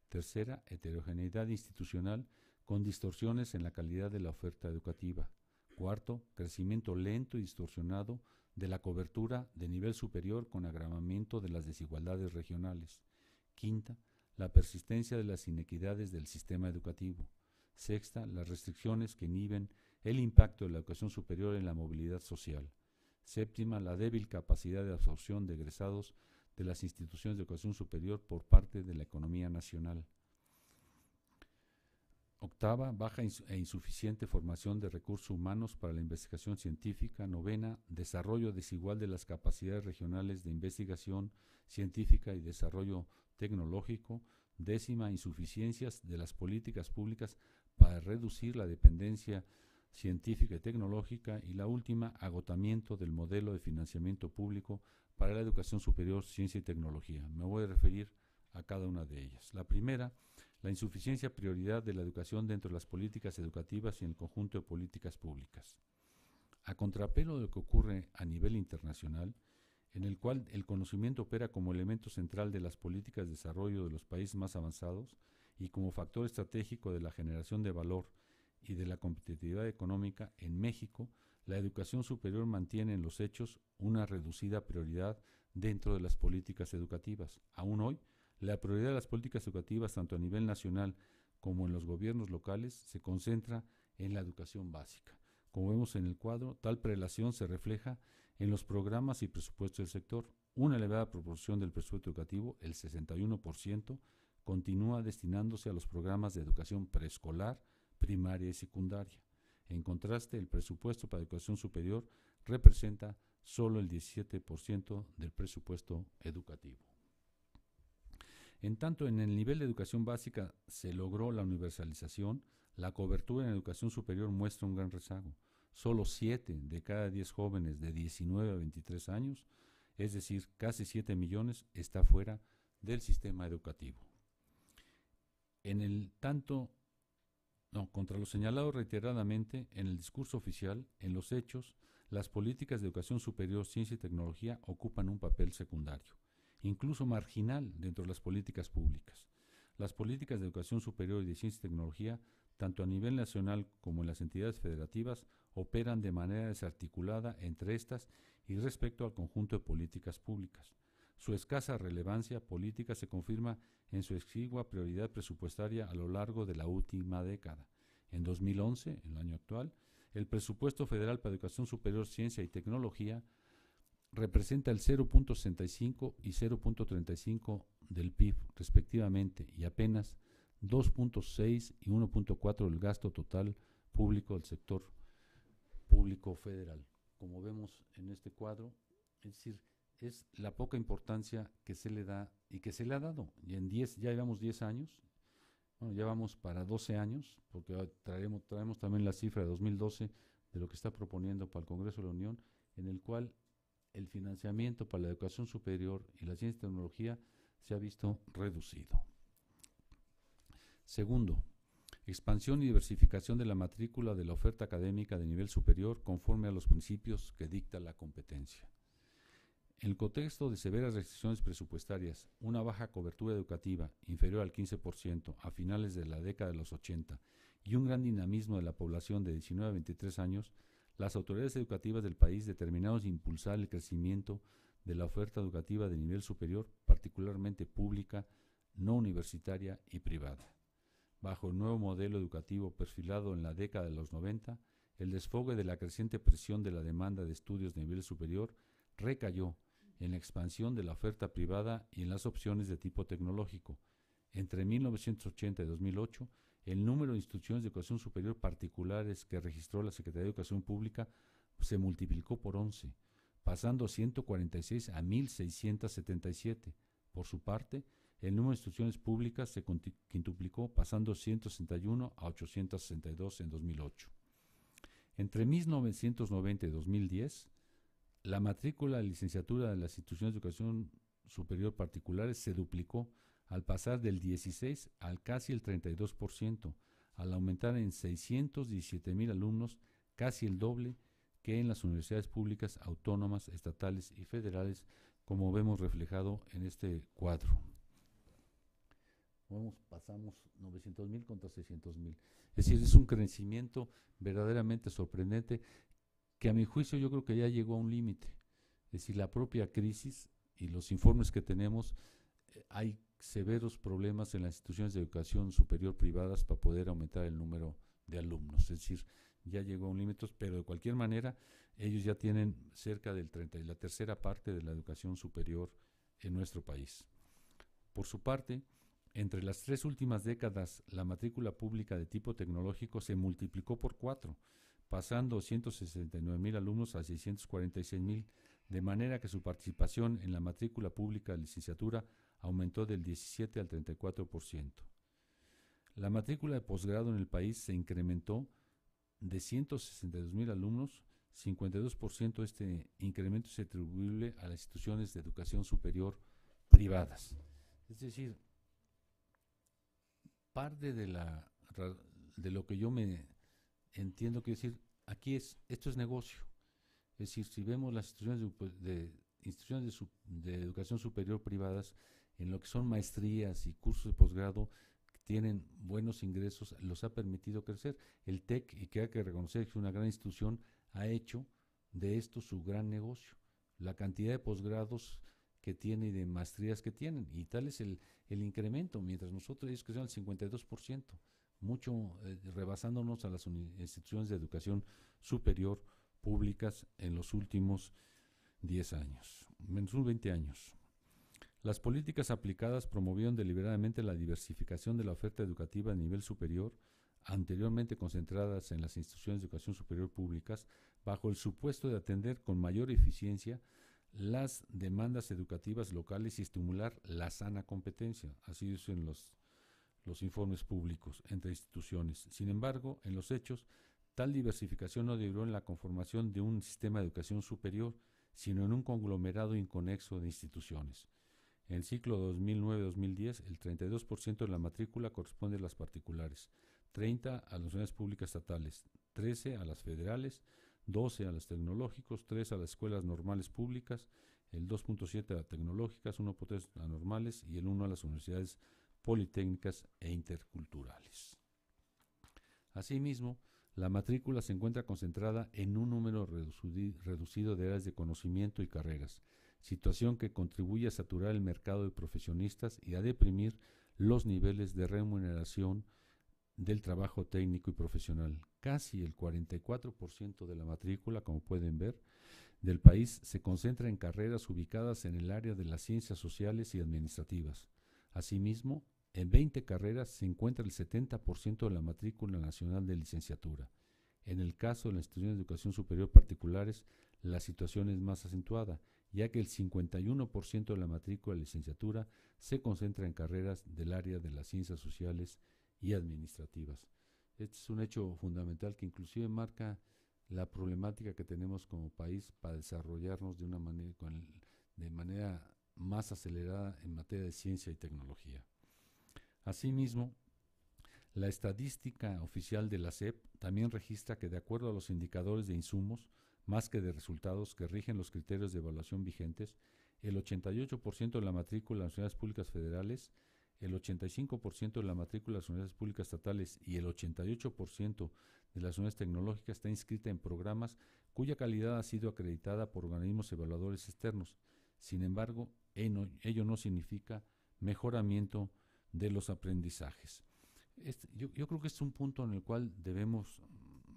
Tercera, heterogeneidad institucional con distorsiones en la calidad de la oferta educativa. Cuarto, crecimiento lento y distorsionado de la cobertura de nivel superior con agravamiento de las desigualdades regionales. Quinta, la persistencia de las inequidades del sistema educativo. Sexta, las restricciones que inhiben el impacto de la educación superior en la movilidad social. Séptima, la débil capacidad de absorción de egresados de las instituciones de educación superior por parte de la economía nacional. Octava, baja e insuficiente formación de recursos humanos para la investigación científica. Novena, desarrollo desigual de las capacidades regionales de investigación científica y desarrollo tecnológico. Décima, insuficiencias de las políticas públicas para reducir la dependencia científica y tecnológica. Y la última, agotamiento del modelo de financiamiento público para la educación superior, ciencia y tecnología. Me voy a referir a cada una de ellas. La primera, la insuficiencia prioridad de la educación dentro de las políticas educativas y en el conjunto de políticas públicas. A contrapelo de lo que ocurre a nivel internacional, en el cual el conocimiento opera como elemento central de las políticas de desarrollo de los países más avanzados y como factor estratégico de la generación de valor y de la competitividad económica, en México, la educación superior mantiene en los hechos una reducida prioridad dentro de las políticas educativas. Aún hoy, la prioridad de las políticas educativas, tanto a nivel nacional como en los gobiernos locales, se concentra en la educación básica. Como vemos en el cuadro, tal prelación se refleja en los programas y presupuestos del sector. Una elevada proporción del presupuesto educativo, el 61%, continúa destinándose a los programas de educación preescolar, primaria y secundaria. En contraste, el presupuesto para educación superior representa solo el 17% del presupuesto educativo. En tanto, en el nivel de educación básica se logró la universalización, la cobertura en educación superior muestra un gran rezago. Solo 7 de cada 10 jóvenes de 19 a 23 años, es decir, casi 7 millones, está fuera del sistema educativo. Contra lo señalado reiteradamente en el discurso oficial, en los hechos, las políticas de educación superior, ciencia y tecnología ocupan un papel secundario, incluso marginal dentro de las políticas públicas. Las políticas de educación superior y de ciencia y tecnología, tanto a nivel nacional como en las entidades federativas, operan de manera desarticulada entre estas y respecto al conjunto de políticas públicas. Su escasa relevancia política se confirma en su exigua prioridad presupuestaria a lo largo de la última década. En 2011, en el año actual, el presupuesto federal para educación superior, ciencia y tecnología representa el 0.65 y 0.35 del PIB, respectivamente, y apenas 2.6 y 1.4 del gasto total público del sector público federal. Como vemos en este cuadro, es decir, es la poca importancia que se le da y que se le ha dado. Y ya llevamos 10 años, bueno, ya vamos para 12 años, porque traemos también la cifra de 2012 de lo que está proponiendo para el Congreso de la Unión, en el cual el financiamiento para la educación superior y la ciencia y tecnología se ha visto reducido. Segundo, expansión y diversificación de la matrícula de la oferta académica de nivel superior conforme a los principios que dicta la competencia. En el contexto de severas restricciones presupuestarias, una baja cobertura educativa inferior al 15% a finales de la década de los 80 y un gran dinamismo de la población de 19 a 23 años, las autoridades educativas del país determinaron impulsar el crecimiento de la oferta educativa de nivel superior, particularmente pública, no universitaria y privada. Bajo el nuevo modelo educativo perfilado en la década de los 90, el desfogue de la creciente presión de la demanda de estudios de nivel superior recayó en la expansión de la oferta privada y en las opciones de tipo tecnológico. Entre 1980 y 2008, el número de instituciones de educación superior particulares que registró la Secretaría de Educación Pública se multiplicó por 11, pasando 146 a 1,677. Por su parte, el número de instituciones públicas se quintuplicó, pasando 161 a 862 en 2008. Entre 1990 y 2010, la matrícula de licenciatura de las instituciones de educación superior particulares se duplicó al pasar del 16 al casi el 32%, al aumentar en 617,000 alumnos, casi el doble que en las universidades públicas, autónomas, estatales y federales, como vemos reflejado en este cuadro. Pasamos 900,000 contra 600,000. Es decir, es un crecimiento verdaderamente sorprendente que a mi juicio yo creo que ya llegó a un límite. Es decir, la propia crisis y los informes que tenemos, hay severos problemas en las instituciones de educación superior privadas para poder aumentar el número de alumnos. Es decir, ya llegó a un límite, pero de cualquier manera ellos ya tienen cerca del 30 y la tercera parte de la educación superior en nuestro país. Por su parte, entre las 3 últimas décadas, la matrícula pública de tipo tecnológico se multiplicó por 4, pasando 169,000 alumnos a 646,000, de manera que su participación en la matrícula pública de licenciatura aumentó del 17 al 34%. La matrícula de posgrado en el país se incrementó de 162,000 alumnos, 52% de este incremento es atribuible a las instituciones de educación superior privadas. Es decir, parte de lo que yo me entiendo que decir, esto es negocio. Es decir, si vemos las instituciones de educación superior privadas, en lo que son maestrías y cursos de posgrado, tienen buenos ingresos, los ha permitido crecer. El TEC, y que hay que reconocer que es una gran institución, ha hecho de esto su gran negocio. La cantidad de posgrados que tiene y de maestrías que tienen. Y tal es el incremento, mientras nosotros ellos crecieron al 52%, mucho rebasándonos a las instituciones de educación superior públicas en los últimos 10 años, menos 20 años. Las políticas aplicadas promovieron deliberadamente la diversificación de la oferta educativa a nivel superior, anteriormente concentradas en las instituciones de educación superior públicas, bajo el supuesto de atender con mayor eficiencia las demandas educativas locales y estimular la sana competencia, así dicen los informes públicos entre instituciones. Sin embargo, en los hechos, tal diversificación no derivó en la conformación de un sistema de educación superior, sino en un conglomerado inconexo de instituciones. En el ciclo 2009-2010, el 32% de la matrícula corresponde a las particulares, 30% a las universidades públicas estatales, 13% a las federales, 12% a los tecnológicos, 3% a las escuelas normales públicas, el 2.7% a tecnológicas, 1.3% a normales y el 1% a las universidades politécnicas e interculturales. Asimismo, la matrícula se encuentra concentrada en un número reducido de áreas de conocimiento y carreras, situación que contribuye a saturar el mercado de profesionistas y a deprimir los niveles de remuneración del trabajo técnico y profesional. Casi el 44% de la matrícula, como pueden ver, del país se concentra en carreras ubicadas en el área de las ciencias sociales y administrativas. Asimismo, en 20 carreras se encuentra el 70% de la matrícula nacional de licenciatura. En el caso de las instituciones de educación superior particulares, la situación es más acentuada, ya que el 51% de la matrícula de licenciatura se concentra en carreras del área de las ciencias sociales y administrativas. Este es un hecho fundamental que inclusive marca la problemática que tenemos como país para desarrollarnos de manera más acelerada en materia de ciencia y tecnología. Asimismo, la estadística oficial de la SEP también registra que, de acuerdo a los indicadores de insumos, más que de resultados que rigen los criterios de evaluación vigentes, el 88% de la matrícula de las universidades públicas federales, el 85% de la matrícula de las universidades públicas estatales y el 88% de las universidades tecnológicas está inscrita en programas cuya calidad ha sido acreditada por organismos evaluadores externos. Sin embargo, ello no significa mejoramiento de los aprendizajes. Yo creo que es un punto en el cual debemos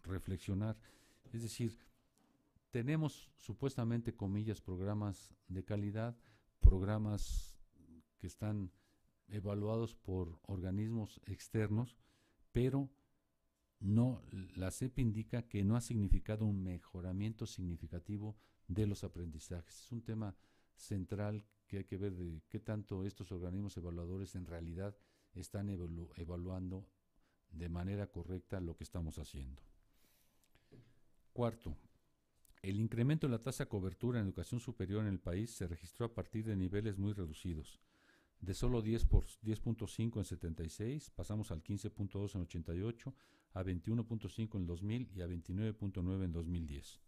reflexionar, es decir, tenemos supuestamente, comillas, programas de calidad, programas que están evaluados por organismos externos, pero no, la CEP indica que no ha significado un mejoramiento significativo de los aprendizajes. Es un tema central que hay que ver de qué tanto estos organismos evaluadores en realidad están evaluando de manera correcta lo que estamos haciendo. Cuarto, el incremento en la tasa de cobertura en educación superior en el país se registró a partir de niveles muy reducidos. De solo 10.5 en 76, pasamos al 15.2 en 88, a 21.5 en 2000 y a 29.9 en 2010.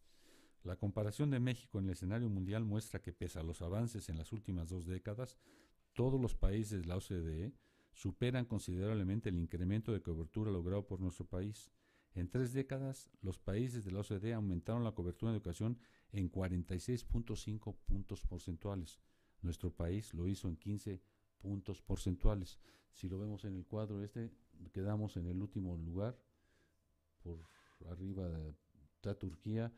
La comparación de México en el escenario mundial muestra que, pese a los avances en las últimas 2 décadas, todos los países de la OCDE superan considerablemente el incremento de cobertura logrado por nuestro país. En 3 décadas, los países de la OCDE aumentaron la cobertura de educación en 46.5 puntos porcentuales. Nuestro país lo hizo en 15 puntos porcentuales. Si lo vemos en el cuadro quedamos en el último lugar. Por arriba está Turquía,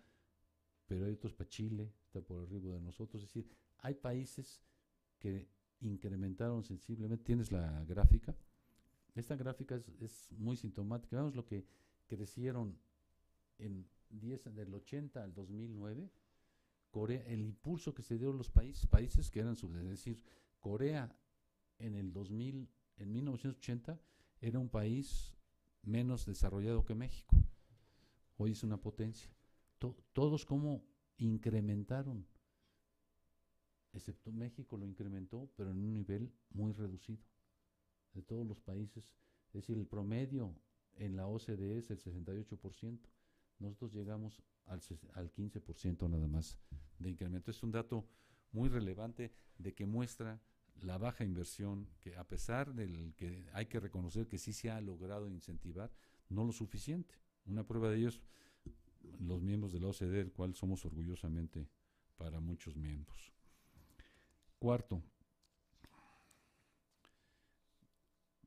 pero hay otros para Chile, está por arriba de nosotros. Es decir, hay países que incrementaron sensiblemente. ¿Tienes la gráfica? Esta gráfica es muy sintomática. Vemos lo que crecieron del 80 al 2009, Corea, el impulso que se dio a los países que eran es decir, Corea en 1980 era un país menos desarrollado que México. Hoy es una potencia. Todos como incrementaron, excepto México lo incrementó, pero en un nivel muy reducido. De todos los países, es decir, el promedio en la OCDE es el 68%. Nosotros llegamos al 15% nada más de incremento. Es un dato muy relevante de que muestra la baja inversión, que a pesar del que hay que reconocer que sí se ha logrado incentivar, no lo suficiente. Una prueba de ello es los miembros de la OCDE, del cual somos orgullosamente para muchos miembros. Cuarto,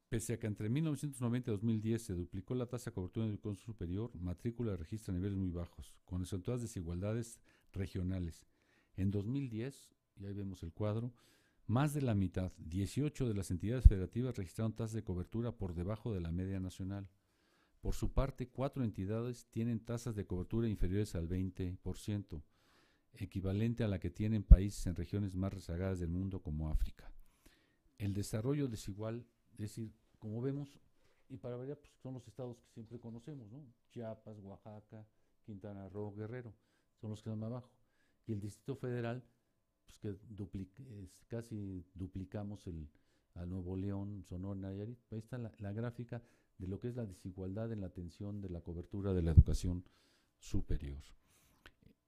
pese a que entre 1990 y 2010 se duplicó la tasa de cobertura en educación superior, matrícula registra niveles muy bajos, con acentuadas desigualdades regionales. En 2010, y ahí vemos el cuadro, más de la mitad, 18 de las entidades federativas registraron tasas de cobertura por debajo de la media nacional. Por su parte, 4 entidades tienen tasas de cobertura inferiores al 20%, equivalente a la que tienen países en regiones más rezagadas del mundo como África. El desarrollo desigual, es decir, como vemos, y para variar, pues son los estados que siempre conocemos, ¿no? Chiapas, Oaxaca, Quintana Roo, Guerrero, son los que están abajo. Y el Distrito Federal, pues que casi duplicamos a Nuevo León, Sonora, Nayarit. Ahí está la gráfica de lo que es la desigualdad en la atención de la cobertura de la educación superior.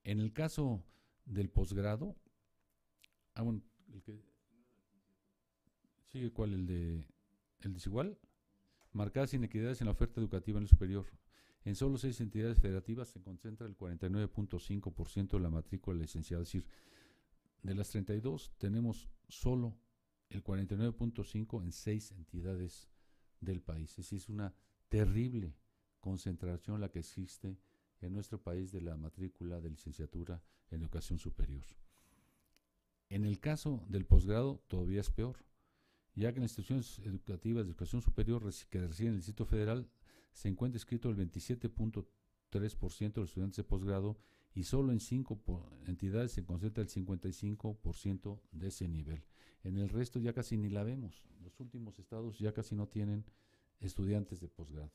En el caso del posgrado, bueno, ¿sigue cuál? ¿El desigual? Marcadas inequidades en la oferta educativa en el superior. En solo 6 entidades federativas se concentra el 49.5% de la matrícula licenciada. Es decir, de las 32 tenemos solo el 49.5% en 6 entidades del país. Es decir, es una terrible concentración la que existe en nuestro país de la matrícula de licenciatura en educación superior. En el caso del posgrado todavía es peor, ya que en las instituciones educativas de educación superior que residen en el Distrito Federal se encuentra inscrito el 27.3% de los estudiantes de posgrado y solo en 5 entidades se concentra el 55% de ese nivel. En el resto ya casi ni la vemos. Los últimos estados ya casi no tienen estudiantes de posgrado,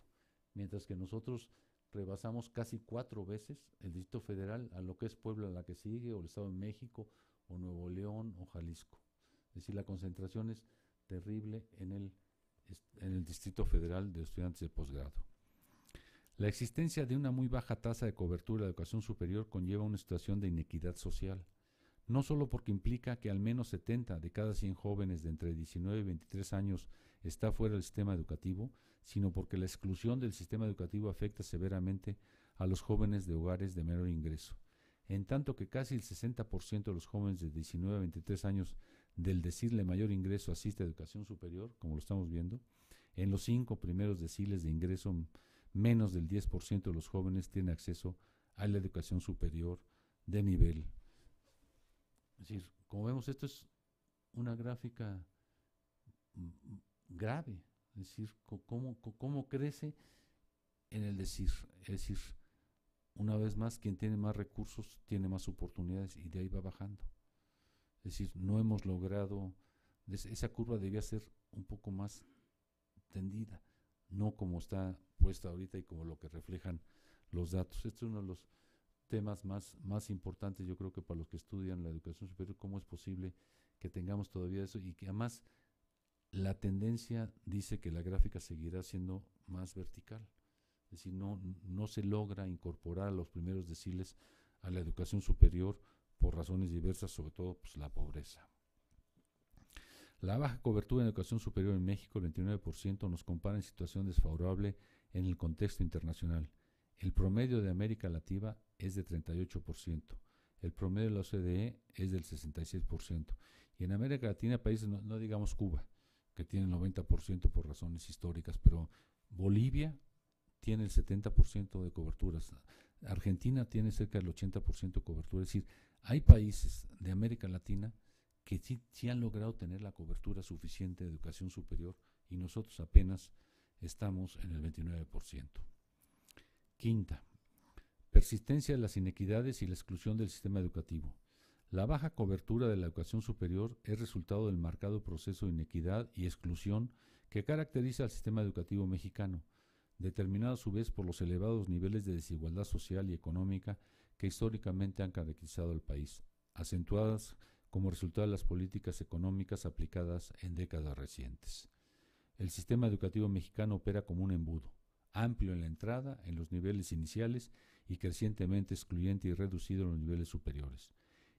mientras que nosotros rebasamos casi 4 veces el Distrito Federal a lo que es Puebla, la que sigue, o el Estado de México, o Nuevo León, o Jalisco. Es decir, la concentración es terrible en el Distrito Federal de estudiantes de posgrado. La existencia de una muy baja tasa de cobertura de educación superior conlleva una situación de inequidad social, no solo porque implica que al menos 70 de cada 100 jóvenes de entre 19 y 23 años está fuera del sistema educativo, sino porque la exclusión del sistema educativo afecta severamente a los jóvenes de hogares de menor ingreso, en tanto que casi el 60% de los jóvenes de 19 a 23 años del decile mayor ingreso asiste a educación superior, como lo estamos viendo. En los 5 primeros deciles de ingreso, menos del 10% de los jóvenes tienen acceso a la educación superior de nivel. Es decir, como vemos, esto es una gráfica grave, es decir, cómo crece en el decir. Es decir, una vez más, quien tiene más recursos tiene más oportunidades y de ahí va bajando. Es decir, no hemos logrado, esa curva debía ser un poco más tendida, no como está puesta ahorita y como lo que reflejan los datos. Este es uno de los temas más importantes, yo creo que para los que estudian la educación superior, cómo es posible que tengamos todavía eso y que además la tendencia dice que la gráfica seguirá siendo más vertical. Es decir, no se logra incorporar a los primeros deciles a la educación superior por razones diversas, sobre todo pues, la pobreza. La baja cobertura en educación superior en México, el 29%, nos compara en situación desfavorable en el contexto internacional. El promedio de América Latina es de 38%, el promedio de la OCDE es del 66%, y en América Latina países, no digamos Cuba, que tiene el 90% por razones históricas, pero Bolivia tiene el 70% de coberturas, Argentina tiene cerca del 80% de cobertura, es decir, hay países de América Latina que sí han logrado tener la cobertura suficiente de educación superior y nosotros apenas estamos en el 29%. Quinta, persistencia de las inequidades y la exclusión del sistema educativo. La baja cobertura de la educación superior es resultado del marcado proceso de inequidad y exclusión que caracteriza al sistema educativo mexicano, determinado a su vez por los elevados niveles de desigualdad social y económica que históricamente han caracterizado al país, acentuadas como resultado de las políticas económicas aplicadas en décadas recientes. El sistema educativo mexicano opera como un embudo, amplio en la entrada, en los niveles iniciales y crecientemente excluyente y reducido en los niveles superiores.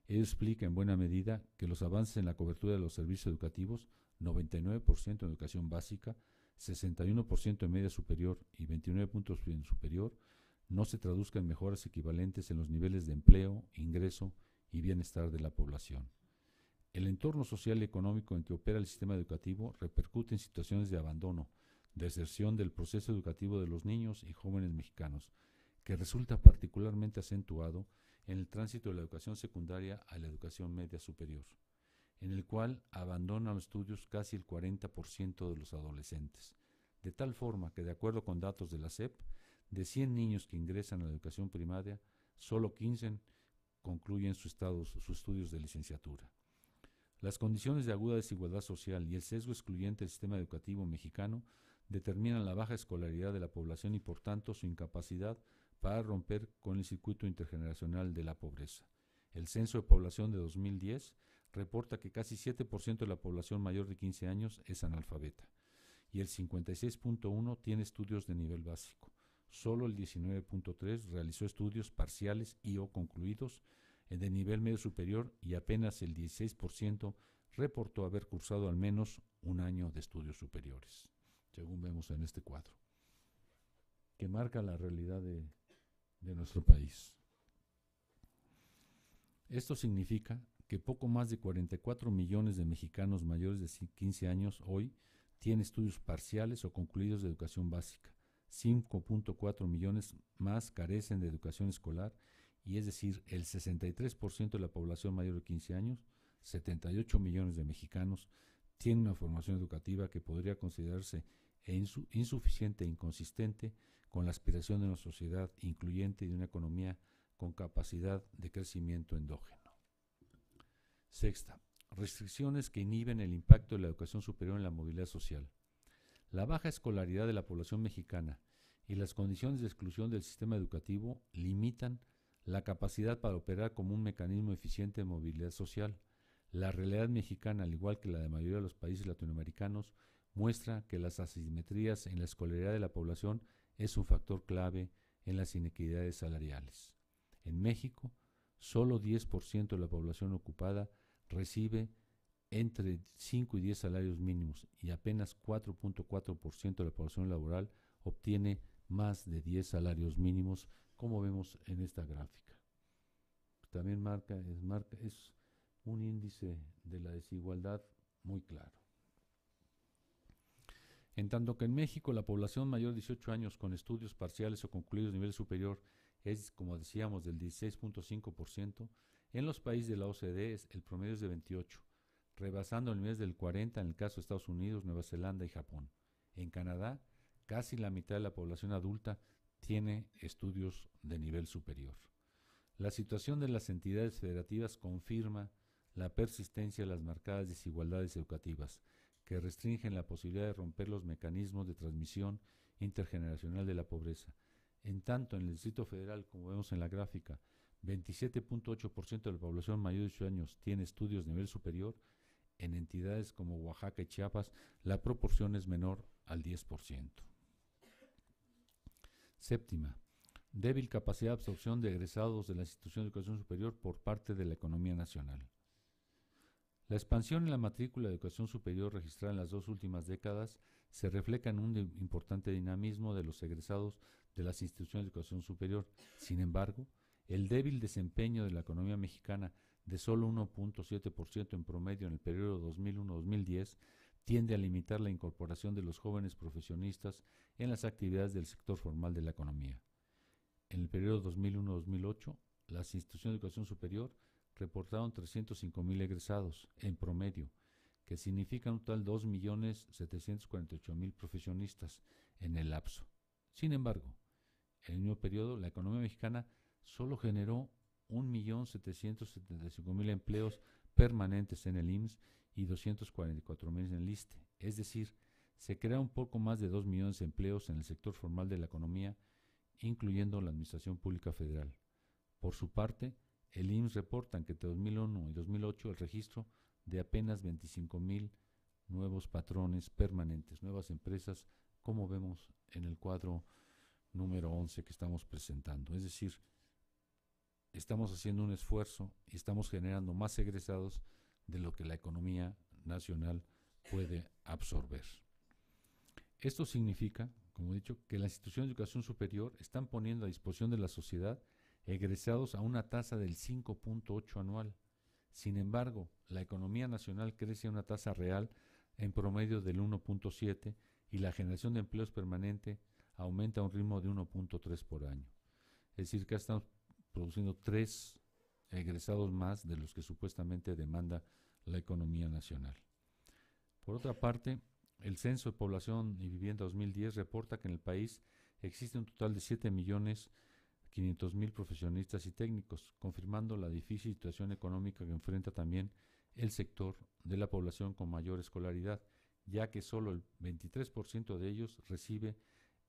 Ello explica en buena medida que los avances en la cobertura de los servicios educativos, 99% en educación básica, 61% en media superior y 29 puntos en superior, no se traduzcan en mejoras equivalentes en los niveles de empleo, ingreso y bienestar de la población. El entorno social y económico en que opera el sistema educativo repercute en situaciones de abandono, deserción del proceso educativo de los niños y jóvenes mexicanos, que resulta particularmente acentuado en el tránsito de la educación secundaria a la educación media superior, en el cual abandonan los estudios casi el 40% de los adolescentes, de tal forma que, de acuerdo con datos de la SEP, de 100 niños que ingresan a la educación primaria, solo 15 concluyen sus estudios de licenciatura. Las condiciones de aguda desigualdad social y el sesgo excluyente del sistema educativo mexicano determinan la baja escolaridad de la población y, por tanto, su incapacidad para romper con el circuito intergeneracional de la pobreza. El Censo de Población de 2010 reporta que casi 7% de la población mayor de 15 años es analfabeta y el 56.1% tiene estudios de nivel básico. Solo el 19.3% realizó estudios parciales y o concluidos de nivel medio superior y apenas el 16% reportó haber cursado al menos un año de estudios superiores, según vemos en este cuadro, que marca la realidad de nuestro país. Esto significa que poco más de 44 millones de mexicanos mayores de 15 años hoy tienen estudios parciales o concluidos de educación básica. 5.4 millones más carecen de educación escolar, y es decir, el 63% de la población mayor de 15 años, 78 millones de mexicanos, tienen una formación educativa que podría considerarse insuficiente e inconsistente con la aspiración de una sociedad incluyente y de una economía con capacidad de crecimiento endógeno. Sexta, restricciones que inhiben el impacto de la educación superior en la movilidad social. La baja escolaridad de la población mexicana y las condiciones de exclusión del sistema educativo limitan la capacidad para operar como un mecanismo eficiente de movilidad social. La realidad mexicana, al igual que la de la mayoría de los países latinoamericanos, muestra que las asimetrías en la escolaridad de la población es un factor clave en las inequidades salariales. En México, solo 10% de la población ocupada recibe entre 5 y 10 salarios mínimos y apenas 4.4% de la población laboral obtiene más de 10 salarios mínimos, como vemos en esta gráfica. También es un índice de la desigualdad muy claro. En tanto que en México la población mayor de 18 años con estudios parciales o concluidos de nivel superior es, como decíamos, del 16.5%, en los países de la OCDE el promedio es de 28%, rebasando el nivel del 40% en el caso de Estados Unidos, Nueva Zelanda y Japón. En Canadá, casi la mitad de la población adulta tiene estudios de nivel superior. La situación de las entidades federativas confirma la persistencia de las marcadas desigualdades educativas, que restringen la posibilidad de romper los mecanismos de transmisión intergeneracional de la pobreza. En tanto, en el Distrito Federal, como vemos en la gráfica, 27.8% de la población mayor de 18 años tiene estudios de nivel superior. En entidades como Oaxaca y Chiapas, la proporción es menor al 10%. Séptima, débil capacidad de absorción de egresados de la institución de educación superior por parte de la economía nacional. La expansión en la matrícula de educación superior registrada en las 2 últimas décadas se refleja en un importante dinamismo de los egresados de las instituciones de educación superior. Sin embargo, el débil desempeño de la economía mexicana, de solo 1.7% en promedio en el periodo 2001-2010, tiende a limitar la incorporación de los jóvenes profesionistas en las actividades del sector formal de la economía. En el periodo 2001-2008, las instituciones de educación superior reportaron 305,000 egresados en promedio, que significa un total de 2.748.000 profesionistas en el lapso. Sin embargo, en el mismo periodo, la economía mexicana solo generó 1.775.000 empleos permanentes en el IMSS y 244.000 en el ISSSTE. Es decir, se crea un poco más de 2 millones de empleos en el sector formal de la economía, incluyendo la Administración Pública Federal. Por su parte, el IMSS reporta que entre 2001 y 2008 el registro de apenas 25.000 nuevos patrones permanentes, nuevas empresas, como vemos en el cuadro número 11 que estamos presentando. Es decir, estamos haciendo un esfuerzo y estamos generando más egresados de lo que la economía nacional puede absorber. Esto significa, como he dicho, que las instituciones de educación superior están poniendo a disposición de la sociedad egresados a una tasa del 5.8 anual, Sin embargo, la economía nacional crece a una tasa real en promedio del 1.7 y la generación de empleos permanente aumenta a un ritmo de 1.3 por año. Es decir, que estamos produciendo 3 egresados más de los que supuestamente demanda la economía nacional. Por otra parte, el Censo de Población y Vivienda 2010 reporta que en el país existe un total de 7.500.000 profesionistas y técnicos, confirmando la difícil situación económica que enfrenta también el sector de la población con mayor escolaridad, ya que solo el 23% de ellos recibe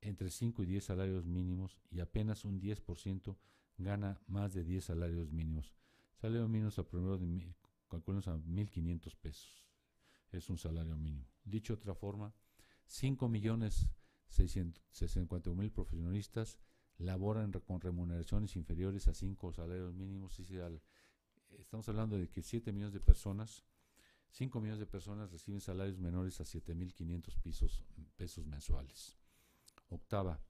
entre 5 y 10 salarios mínimos y apenas un 10% gana más de 10 salarios mínimos. Salarios mínimos a promedio de calculamos a 1.500 pesos. Es un salario mínimo. Dicho de otra forma, 5.654.000 profesionistas laboran con remuneraciones inferiores a 5 salarios mínimos. Estamos hablando de que 7 millones de personas, 5 millones de personas reciben salarios menores a 7.500 pesos mensuales. Octava,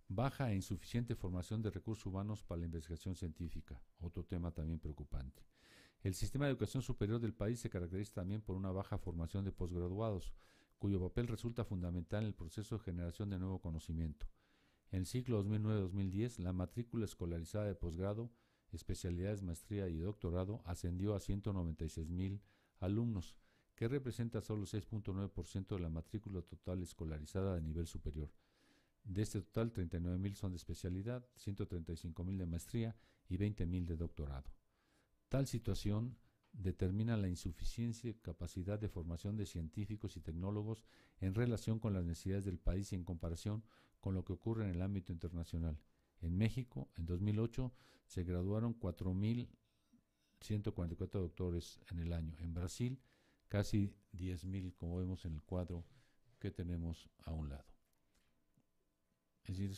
baja e insuficiente formación de recursos humanos para la investigación científica, otro tema también preocupante. El sistema de educación superior del país se caracteriza también por una baja formación de posgraduados, cuyo papel resulta fundamental en el proceso de generación de nuevo conocimiento. En el ciclo 2009-2010, la matrícula escolarizada de posgrado, especialidades, maestría y doctorado ascendió a 196.000 alumnos, que representa solo el 6.9% de la matrícula total escolarizada de nivel superior. De este total, 39.000 son de especialidad, 135.000 de maestría y 20.000 de doctorado. Tal situación determina la insuficiencia y capacidad de formación de científicos y tecnólogos en relación con las necesidades del país y en comparación con lo que ocurre en el ámbito internacional. En México, en 2008, se graduaron 4.144 doctores en el año. En Brasil, casi 10.000, como vemos en el cuadro que tenemos a un lado. Es decir,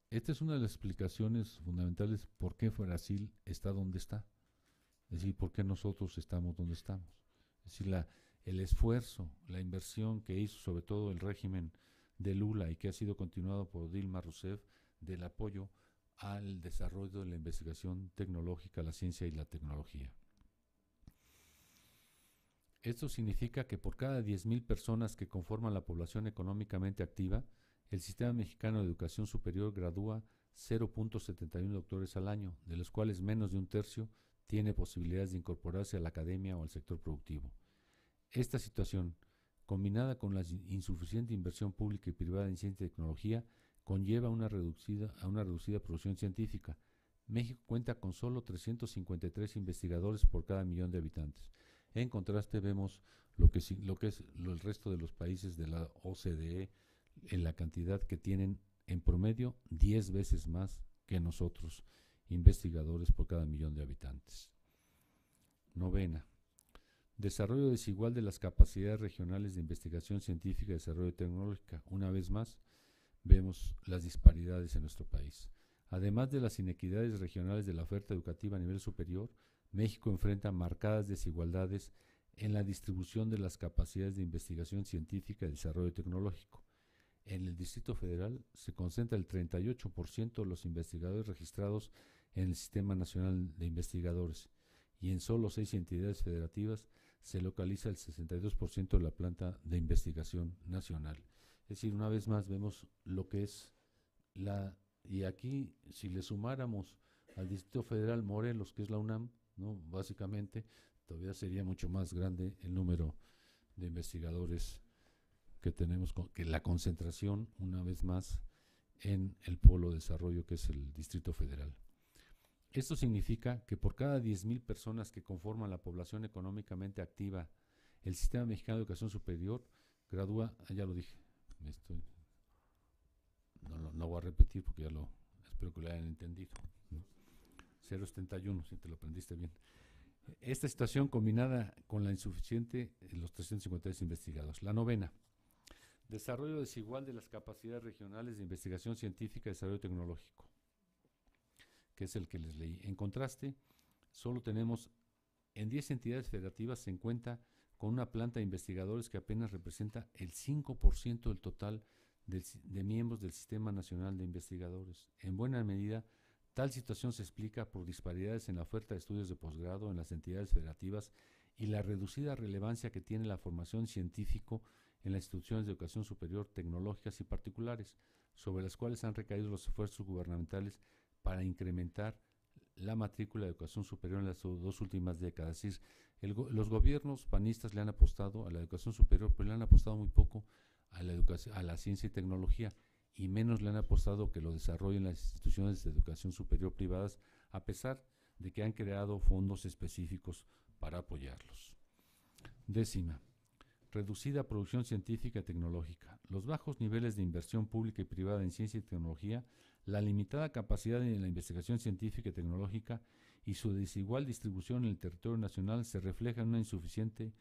esta es una de las explicaciones fundamentales por qué Brasil está donde está. Es decir, por qué nosotros estamos donde estamos. Es decir, el esfuerzo, la inversión que hizo sobre todo el régimen de Lula y que ha sido continuado por Dilma Rousseff del apoyo al desarrollo de la investigación tecnológica, la ciencia y la tecnología. Esto significa que por cada 10.000 personas que conforman la población económicamente activa, el Sistema Mexicano de Educación Superior gradúa 0.71 doctores al año, de los cuales menos de un tercio tiene posibilidades de incorporarse a la academia o al sector productivo. Esta situación, combinada con la insuficiente inversión pública y privada en ciencia y tecnología, conlleva a una reducida producción científica. México cuenta con solo 353 investigadores por cada millón de habitantes. En contraste, vemos lo que es el resto de los países de la OCDE, en la cantidad que tienen en promedio 10 veces más que nosotros, investigadores por cada millón de habitantes. Novena, desarrollo desigual de las capacidades regionales de investigación científica y desarrollo tecnológica. Una vez más, vemos las disparidades en nuestro país. Además de las inequidades regionales de la oferta educativa a nivel superior, México enfrenta marcadas desigualdades en la distribución de las capacidades de investigación científica y desarrollo tecnológico. En el Distrito Federal se concentra el 38% de los investigadores registrados en el Sistema Nacional de Investigadores y en solo 6 entidades federativas se localiza el 62% de la planta de investigación nacional. Es decir, una vez más vemos lo que es y aquí si le sumáramos al Distrito Federal Morelos, que es la UNAM, ¿no? Básicamente todavía sería mucho más grande el número de investigadores que tenemos, que la concentración, una vez más, en el polo de desarrollo que es el Distrito Federal. Esto significa que por cada 10.000 personas que conforman la población económicamente activa, el Sistema Mexicano de Educación Superior gradúa, ya lo dije, no voy a repetir porque espero que lo hayan entendido, ¿no? 0.71, si te lo aprendiste bien. Esta situación combinada con la insuficiente, los 353 investigados. La novena, desarrollo desigual de las capacidades regionales de investigación científica y desarrollo tecnológico, que es el que les leí. En contraste, solo tenemos en 10 entidades federativas se cuenta con una planta de investigadores que apenas representa el 5% del total de miembros del Sistema Nacional de Investigadores, en buena medida Tal situación se explica por disparidades en la oferta de estudios de posgrado en las entidades federativas y la reducida relevancia que tiene la formación científico en las instituciones de educación superior tecnológicas y particulares, sobre las cuales han recaído los esfuerzos gubernamentales para incrementar la matrícula de educación superior en las 2 últimas décadas. Es decir, los gobiernos panistas le han apostado a la educación superior, pero le han apostado muy poco a la ciencia y tecnología, y menos le han apostado que lo desarrollen las instituciones de educación superior privadas, a pesar de que han creado fondos específicos para apoyarlos. 10. Reducida producción científica y tecnológica. Los bajos niveles de inversión pública y privada en ciencia y tecnología, la limitada capacidad en la investigación científica y tecnológica y su desigual distribución en el territorio nacional se refleja en una insuficiente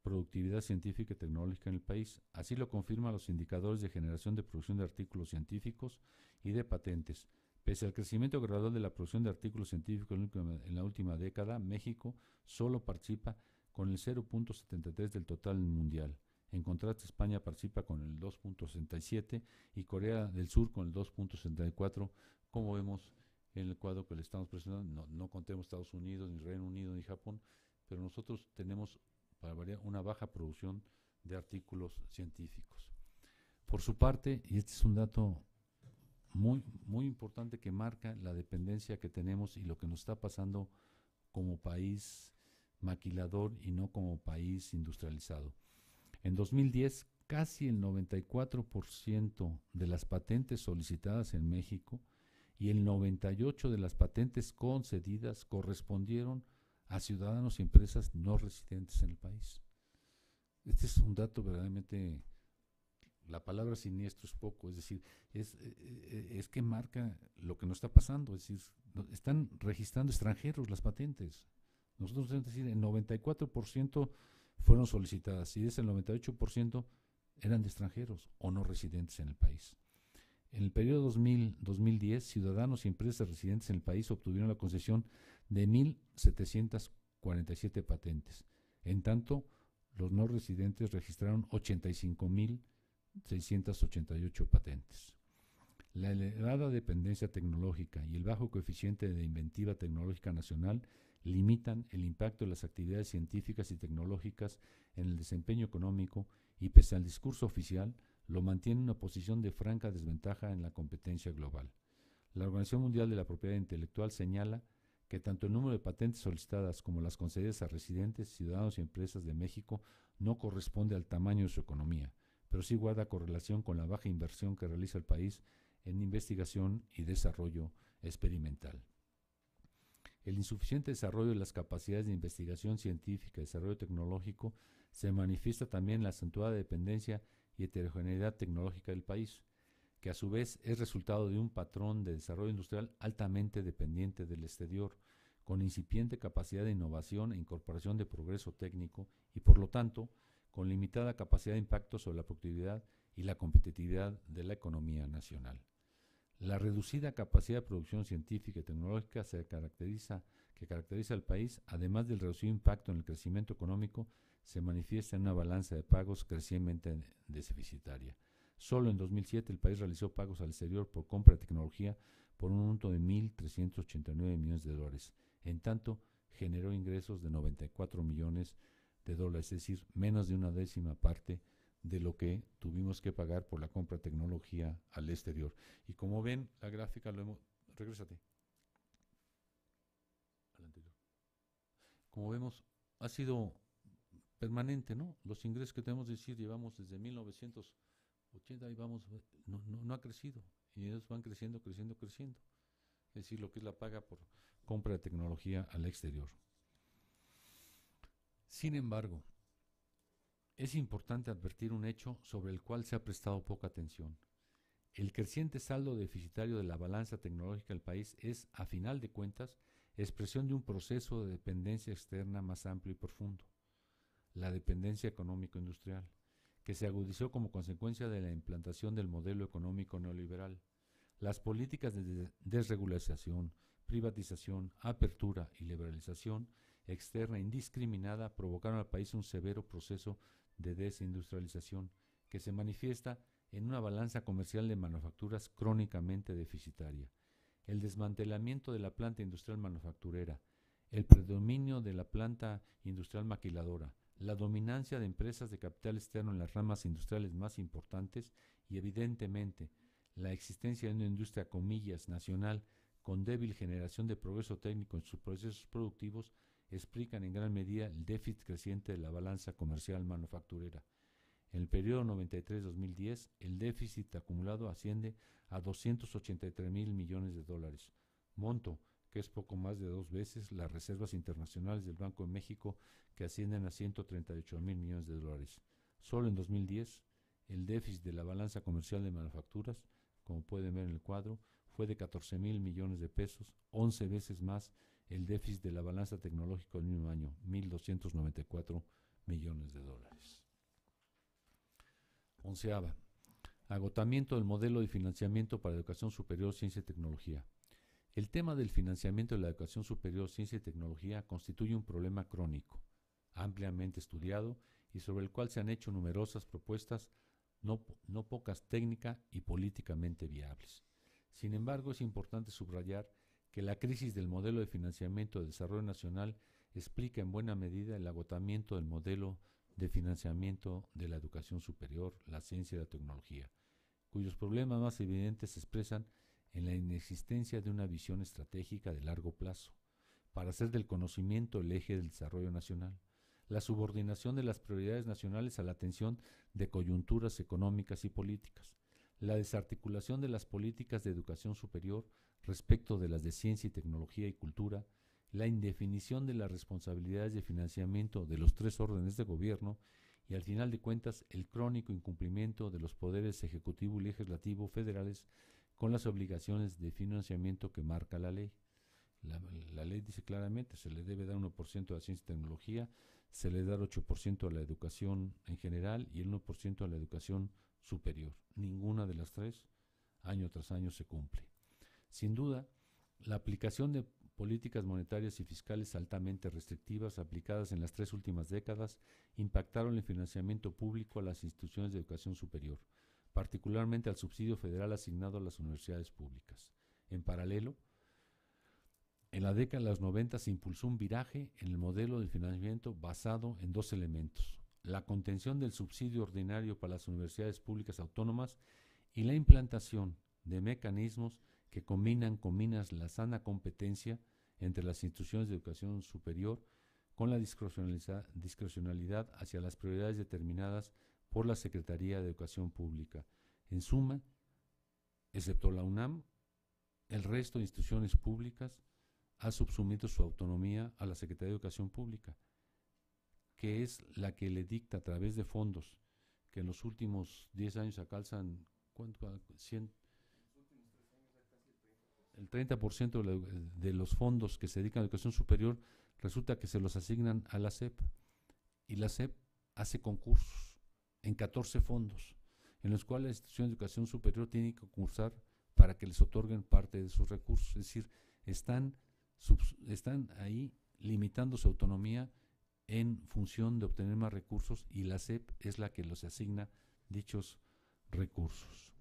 productividad científica y tecnológica en el país. Así lo confirman los indicadores de generación de producción de artículos científicos y de patentes. Pese al crecimiento gradual de la producción de artículos científicos en la última década, México solo participa con el 0.73 del total mundial. En contraste, España participa con el 2.67 y Corea del Sur con el 2.64, como vemos en el cuadro que le estamos presentando. No contemos Estados Unidos, ni Reino Unido, ni Japón, pero nosotros tenemos, para variar, una baja producción de artículos científicos. Por su parte, y este es un dato muy, muy importante que marca la dependencia que tenemos y lo que nos está pasando como país maquilador y no como país industrializado. En 2010, casi el 94% de las patentes solicitadas en México y el 98% de las patentes concedidas correspondieron a ciudadanos y empresas no residentes en el país. Este es un dato verdaderamente, la palabra siniestro es poco, es decir, es que marca lo que nos está pasando, es decir, están registrando extranjeros las patentes. Nosotros tenemos que decir, el 94% fueron solicitadas y de ese 98% eran de extranjeros o no residentes en el país. En el periodo 2000-2010, ciudadanos y empresas residentes en el país obtuvieron la concesión de 1,747 patentes. En tanto, los no residentes registraron 85,688 patentes. La elevada dependencia tecnológica y el bajo coeficiente de inventiva tecnológica nacional limitan el impacto de las actividades científicas y tecnológicas en el desempeño económico y, pese al discurso oficial, lo mantiene en una posición de franca desventaja en la competencia global. La Organización Mundial de la Propiedad Intelectual señala que tanto el número de patentes solicitadas como las concedidas a residentes, ciudadanos y empresas de México no corresponde al tamaño de su economía, pero sí guarda correlación con la baja inversión que realiza el país en investigación y desarrollo experimental. El insuficiente desarrollo de las capacidades de investigación científica y desarrollo tecnológico se manifiesta también en la acentuada dependencia y heterogeneidad tecnológica del país, que a su vez es resultado de un patrón de desarrollo industrial altamente dependiente del exterior, con incipiente capacidad de innovación e incorporación de progreso técnico y, por lo tanto, con limitada capacidad de impacto sobre la productividad y la competitividad de la economía nacional. La reducida capacidad de producción científica y tecnológica que caracteriza al país, además del reducido impacto en el crecimiento económico, se manifiesta en una balanza de pagos crecientemente deficitaria. Solo en 2007 el país realizó pagos al exterior por compra de tecnología por un monto de $1,389 millones. En tanto, generó ingresos de $94 millones, es decir, menos de una décima parte de lo que tuvimos que pagar por la compra de tecnología al exterior. Y como ven, la gráfica lo hemos... Regrésate. Al anterior. Como vemos, ha sido permanente, ¿no? Los ingresos que tenemos, decir, llevamos desde 1980 y vamos, no ha crecido. Y ellos van creciendo. Es decir, lo que es la paga por compra de tecnología al exterior. Sin embargo, es importante advertir un hecho sobre el cual se ha prestado poca atención. El creciente saldo deficitario de la balanza tecnológica del país es, a final de cuentas, expresión de un proceso de dependencia externa más amplio y profundo, la dependencia económico-industrial, que se agudizó como consecuencia de la implantación del modelo económico neoliberal. Las políticas de desregulación, privatización, apertura y liberalización externa indiscriminada provocaron al país un severo proceso de desindustrialización que se manifiesta en una balanza comercial de manufacturas crónicamente deficitaria. el desmantelamiento de la planta industrial manufacturera, el predominio de la planta industrial maquiladora, la dominancia de empresas de capital externo en las ramas industriales más importantes y, evidentemente, la existencia de una industria, comillas, nacional, con débil generación de progreso técnico en sus procesos productivos, explican en gran medida el déficit creciente de la balanza comercial manufacturera. En el periodo 93-2010, el déficit acumulado asciende a 283,000 millones de dólares, monto que es poco más de 2 veces las reservas internacionales del Banco de México, que ascienden a 138,000 millones de dólares. Solo en 2010, el déficit de la balanza comercial de manufacturas, como pueden ver en el cuadro, fue de 14,000 millones de pesos, 11 veces más el déficit de la balanza tecnológica del mismo año, 1,294 millones de dólares. Onceava, agotamiento del modelo de financiamiento para educación superior, ciencia y tecnología. El tema del financiamiento de la educación superior, ciencia y tecnología constituye un problema crónico, ampliamente estudiado y sobre el cual se han hecho numerosas propuestas, no pocas técnicas y políticamente viables. Sin embargo, es importante subrayar que la crisis del modelo de financiamiento de desarrollo nacional explica en buena medida el agotamiento del modelo de financiamiento de la educación superior, la ciencia y la tecnología, cuyos problemas más evidentes se expresan en la inexistencia de una visión estratégica de largo plazo, para hacer del conocimiento el eje del desarrollo nacional, la subordinación de las prioridades nacionales a la atención de coyunturas económicas y políticas, la desarticulación de las políticas de educación superior respecto de las de ciencia y tecnología y cultura, la indefinición de las responsabilidades de financiamiento de los 3 órdenes de gobierno y, al final de cuentas, el crónico incumplimiento de los poderes ejecutivo y legislativo federales con las obligaciones de financiamiento que marca la ley. La ley dice claramente, se le debe dar 1% a la ciencia y tecnología, se le da el 8% a la educación en general y el 1% a la educación superior. Ninguna de las 3, año tras año, se cumple. Sin duda, la aplicación de políticas monetarias y fiscales altamente restrictivas aplicadas en las 3 últimas décadas impactaron el financiamiento público a las instituciones de educación superior, particularmente al subsidio federal asignado a las universidades públicas. En paralelo, en la década de los 90 se impulsó un viraje en el modelo de financiamiento basado en 2 elementos: la contención del subsidio ordinario para las universidades públicas autónomas y la implantación de mecanismos que combinan la sana competencia entre las instituciones de educación superior con la discrecionalidad hacia las prioridades determinadas por la Secretaría de Educación Pública. En suma, excepto la UNAM, el resto de instituciones públicas ha subsumido su autonomía a la Secretaría de Educación Pública, que es la que le dicta a través de fondos que en los últimos 10 años alcanzan el 30% de los fondos que se dedican a la educación superior, resulta que se los asignan a la SEP, y la SEP hace concursos en 14 fondos, en los cuales las instituciones de educación superior tienen que concursar para que les otorguen parte de sus recursos. Es decir, están ahí limitando su autonomía en función de obtener más recursos, y la SEP es la que los asigna dichos recursos.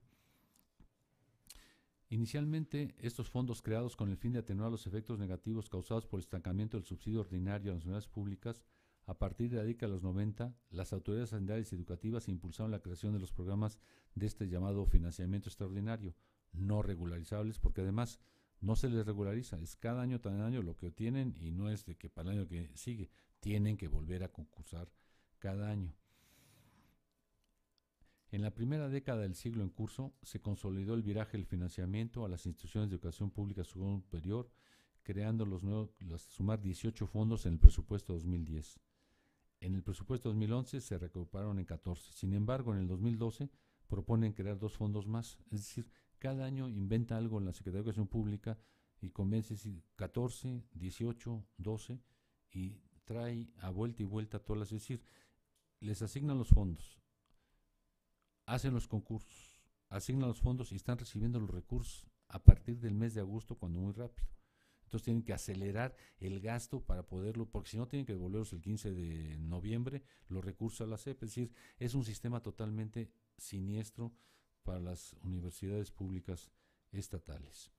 Inicialmente, estos fondos, creados con el fin de atenuar los efectos negativos causados por el estancamiento del subsidio ordinario a las universidades públicas, a partir de la década de los 90, las autoridades sanitarias y educativas impulsaron la creación de los programas de este llamado financiamiento extraordinario, no regularizables, porque además no se les regulariza, es cada año lo que obtienen, y no es de que para el año que sigue, tienen que volver a concursar cada año. En la primera década del siglo en curso, se consolidó el viraje del financiamiento a las instituciones de educación pública superior, creando sumar 18 fondos en el presupuesto 2010. En el presupuesto 2011 se recuperaron en 14. Sin embargo, en el 2012 proponen crear 2 fondos más. Es decir, cada año inventa algo en la Secretaría de Educación Pública y convence 14, 18, 12 y trae a vuelta y vuelta todas las. Es decir, les asignan los fondos, hacen los concursos, asignan los fondos y están recibiendo los recursos a partir del mes de agosto, cuando muy rápido. Entonces tienen que acelerar el gasto para poderlo, porque si no tienen que devolverlos el 15 de noviembre los recursos a la SEP. Es decir, es un sistema totalmente siniestro para las universidades públicas estatales.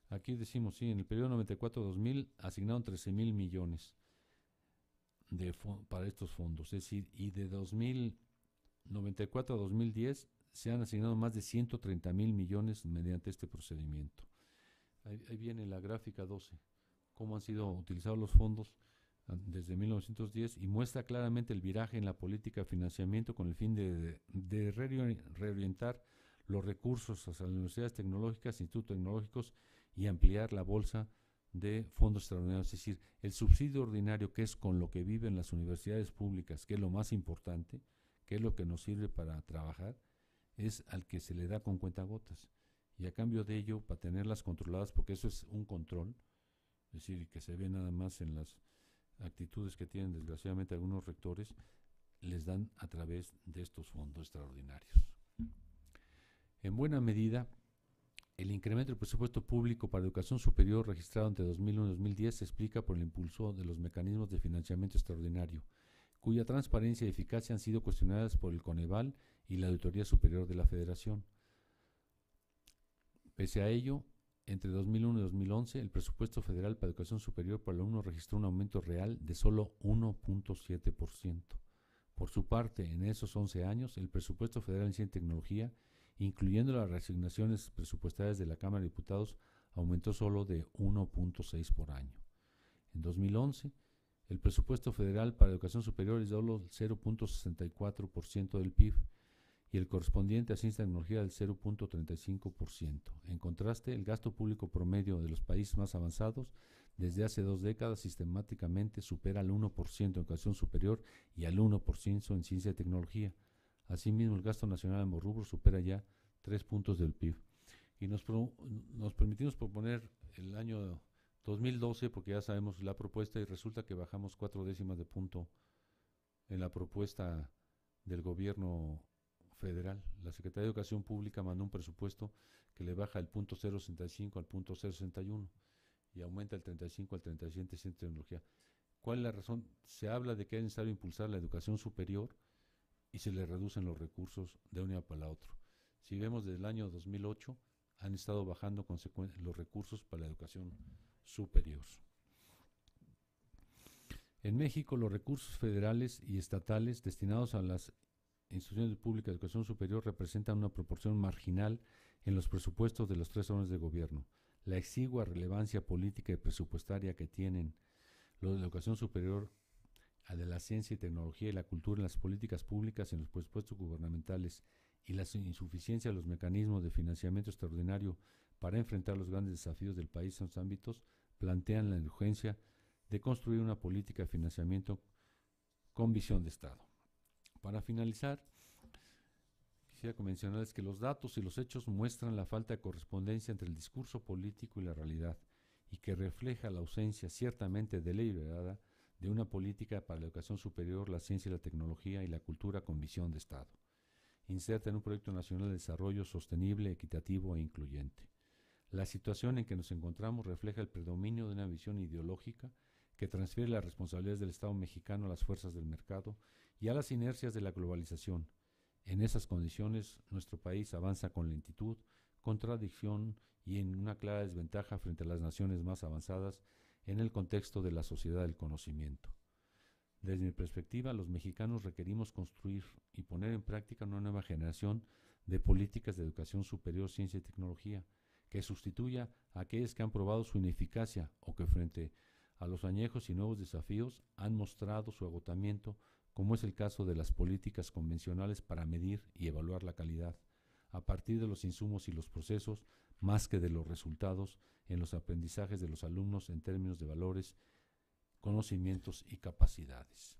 Aquí decimos, sí, en el periodo 94-2000 asignaron 13,000 millones para estos fondos. Es decir, y de 2094 a 2010 se han asignado más de 130,000 millones mediante este procedimiento. Ahí viene la gráfica 12, cómo han sido utilizados los fondos desde 1910 y muestra claramente el viraje en la política de financiamiento con el fin de reorientar los recursos hacia las universidades tecnológicas, institutos tecnológicos y ampliar la bolsa de fondos extraordinarios. Es decir, el subsidio ordinario, que es con lo que viven las universidades públicas, que es lo más importante, que es lo que nos sirve para trabajar, es al que se le da con cuentagotas. Y a cambio de ello, para tenerlas controladas, porque eso es un control, es decir, que se ve nada más en las actitudes que tienen desgraciadamente algunos rectores, les dan a través de estos fondos extraordinarios. En buena medida, el incremento del presupuesto público para educación superior registrado entre 2001 y 2010 se explica por el impulso de los mecanismos de financiamiento extraordinario, cuya transparencia y eficacia han sido cuestionadas por el Coneval y la Auditoría Superior de la Federación. Pese a ello, entre 2001 y 2011, el presupuesto federal para educación superior por alumno registró un aumento real de solo 1.7%. Por su parte, en esos 11 años, el presupuesto federal en ciencia y tecnología, incluyendo las reasignaciones presupuestarias de la Cámara de Diputados, aumentó solo de 1.6 por año. En 2011, el presupuesto federal para educación superior es solo 0.64% del PIB y el correspondiente a ciencia y tecnología del 0.35%. En contraste, el gasto público promedio de los países más avanzados desde hace 2 décadas sistemáticamente supera al 1% en educación superior y al 1% en ciencia y tecnología. Asimismo, el gasto nacional en ambos rubros supera ya 3 puntos del PIB. Y nos permitimos proponer el año 2012, porque ya sabemos la propuesta, y resulta que bajamos 4 décimas de punto en la propuesta del gobierno federal. La Secretaría de Educación Pública mandó un presupuesto que le baja el punto 0.65 al punto 0.61 y aumenta el 35 al 37 en tecnología. ¿Cuál es la razón? Se habla de que es necesario impulsar la educación superior y se le reducen los recursos de un año para el otro. Si vemos desde el año 2008, han estado bajando los recursos para la educación superior. En México, los recursos federales y estatales destinados a las instituciones públicas de educación superior representan una proporción marginal en los presupuestos de los 3 órdenes de gobierno. La exigua relevancia política y presupuestaria que tienen los de la educación superior, a de la ciencia y tecnología y la cultura en las políticas públicas, en los presupuestos gubernamentales y la insuficiencia de los mecanismos de financiamiento extraordinario para enfrentar los grandes desafíos del país en los ámbitos, plantean la urgencia de construir una política de financiamiento con visión de Estado. Para finalizar, quisiera mencionarles que los datos y los hechos muestran la falta de correspondencia entre el discurso político y la realidad, y que refleja la ausencia ciertamente deliberada de una política para la educación superior, la ciencia y la tecnología y la cultura con visión de Estado, inserta en un proyecto nacional de desarrollo sostenible, equitativo e incluyente. La situación en que nos encontramos refleja el predominio de una visión ideológica que transfiere las responsabilidades del Estado mexicano a las fuerzas del mercado y a las inercias de la globalización. En esas condiciones, nuestro país avanza con lentitud, contradicción y en una clara desventaja frente a las naciones más avanzadas en el contexto de la sociedad del conocimiento. Desde mi perspectiva, los mexicanos requerimos construir y poner en práctica una nueva generación de políticas de educación superior, ciencia y tecnología, que sustituya a aquellas que han probado su ineficacia o que frente a los añejos y nuevos desafíos han mostrado su agotamiento, como es el caso de las políticas convencionales para medir y evaluar la calidad, a partir de los insumos y los procesos, más que de los resultados en los aprendizajes de los alumnos en términos de valores, conocimientos y capacidades.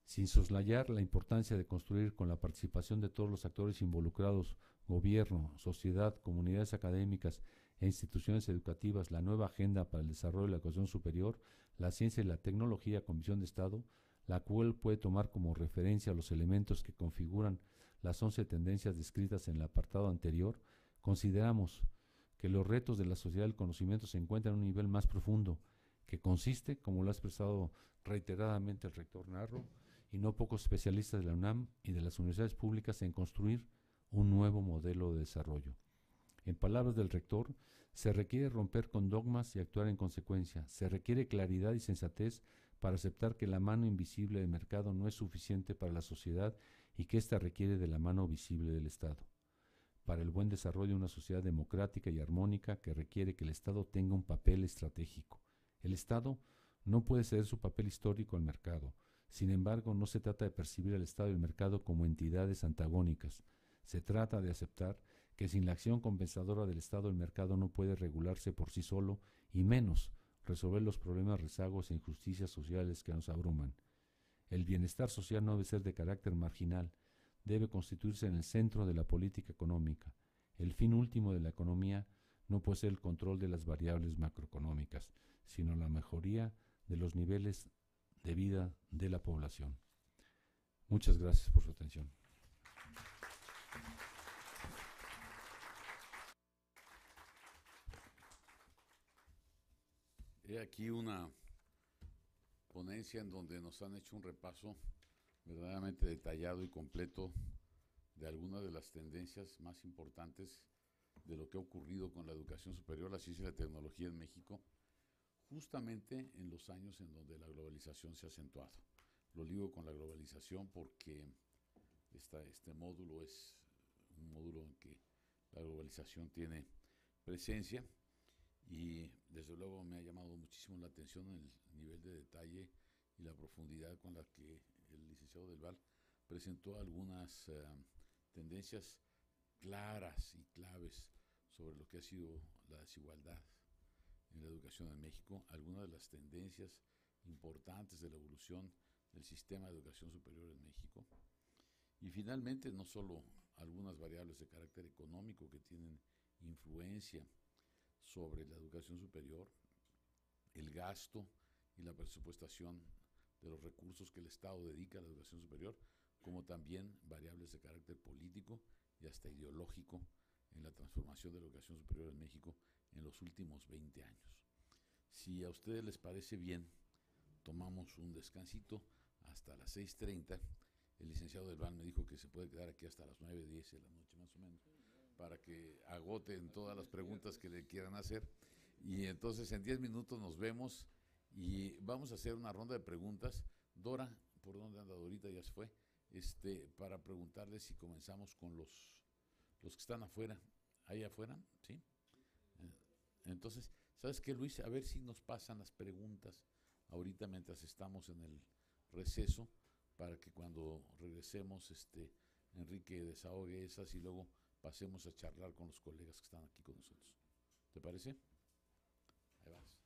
Sin soslayar la importancia de construir con la participación de todos los actores involucrados, gobierno, sociedad, comunidades académicas e instituciones educativas, la nueva agenda para el desarrollo de la educación superior, la ciencia y la tecnología con visión de Estado, la cual puede tomar como referencia los elementos que configuran las 11 tendencias descritas en el apartado anterior, consideramos que los retos de la sociedad del conocimiento se encuentran a un nivel más profundo, que consiste, como lo ha expresado reiteradamente el rector Narro, y no pocos especialistas de la UNAM y de las universidades públicas, en construir un nuevo modelo de desarrollo. En palabras del rector, se requiere romper con dogmas y actuar en consecuencia. Se requiere claridad y sensatez para aceptar que la mano invisible del mercado no es suficiente para la sociedad y que ésta requiere de la mano visible del Estado. Para el buen desarrollo de una sociedad democrática y armónica que requiere que el Estado tenga un papel estratégico. El Estado no puede ceder su papel histórico al mercado. Sin embargo, no se trata de percibir al Estado y el mercado como entidades antagónicas. Se trata de aceptar que sin la acción compensadora del Estado el mercado no puede regularse por sí solo y menos resolver los problemas, rezagos e injusticias sociales que nos abruman. El bienestar social no debe ser de carácter marginal, debe constituirse en el centro de la política económica. El fin último de la economía no puede ser el control de las variables macroeconómicas, sino la mejoría de los niveles de vida de la población. Muchas gracias por su atención. He aquí una ponencia en donde nos han hecho un repaso verdaderamente detallado y completo de algunas de las tendencias más importantes de lo que ha ocurrido con la educación superior, la ciencia y la tecnología en México, justamente en los años en donde la globalización se ha acentuado. Lo ligo con la globalización porque este módulo es un módulo en que la globalización tiene presencia y desde luego me ha llamado muchísimo la atención el nivel de detalle y la profundidad con la que el licenciado Del Val presentó algunas tendencias claras y claves sobre lo que ha sido la desigualdad en la educación en México, algunas de las tendencias importantes de la evolución del sistema de educación superior en México y finalmente no solo algunas variables de carácter económico que tienen influencia sobre la educación superior, el gasto y la presupuestación de los recursos que el Estado dedica a la educación superior, como también variables de carácter político y hasta ideológico en la transformación de la educación superior en México en los últimos 20 años. Si a ustedes les parece bien, tomamos un descansito hasta las 6:30. El licenciado Del Val me dijo que se puede quedar aquí hasta las 9:10 de la noche más o menos, para que agoten todas las preguntas que le quieran hacer. Y entonces en 10 minutos nos vemos y vamos a hacer una ronda de preguntas. Dora, ¿por dónde anda Dorita? Ya se fue. Para preguntarles si comenzamos con los que están afuera. ¿Ahí afuera? ¿Sí? Entonces, ¿sabes qué, Luis? A ver si nos pasan las preguntas ahorita mientras estamos en el receso, para que cuando regresemos, Enrique desahogue esas y luego pasemos a charlar con los colegas que están aquí con nosotros. ¿Te parece? Ahí vas.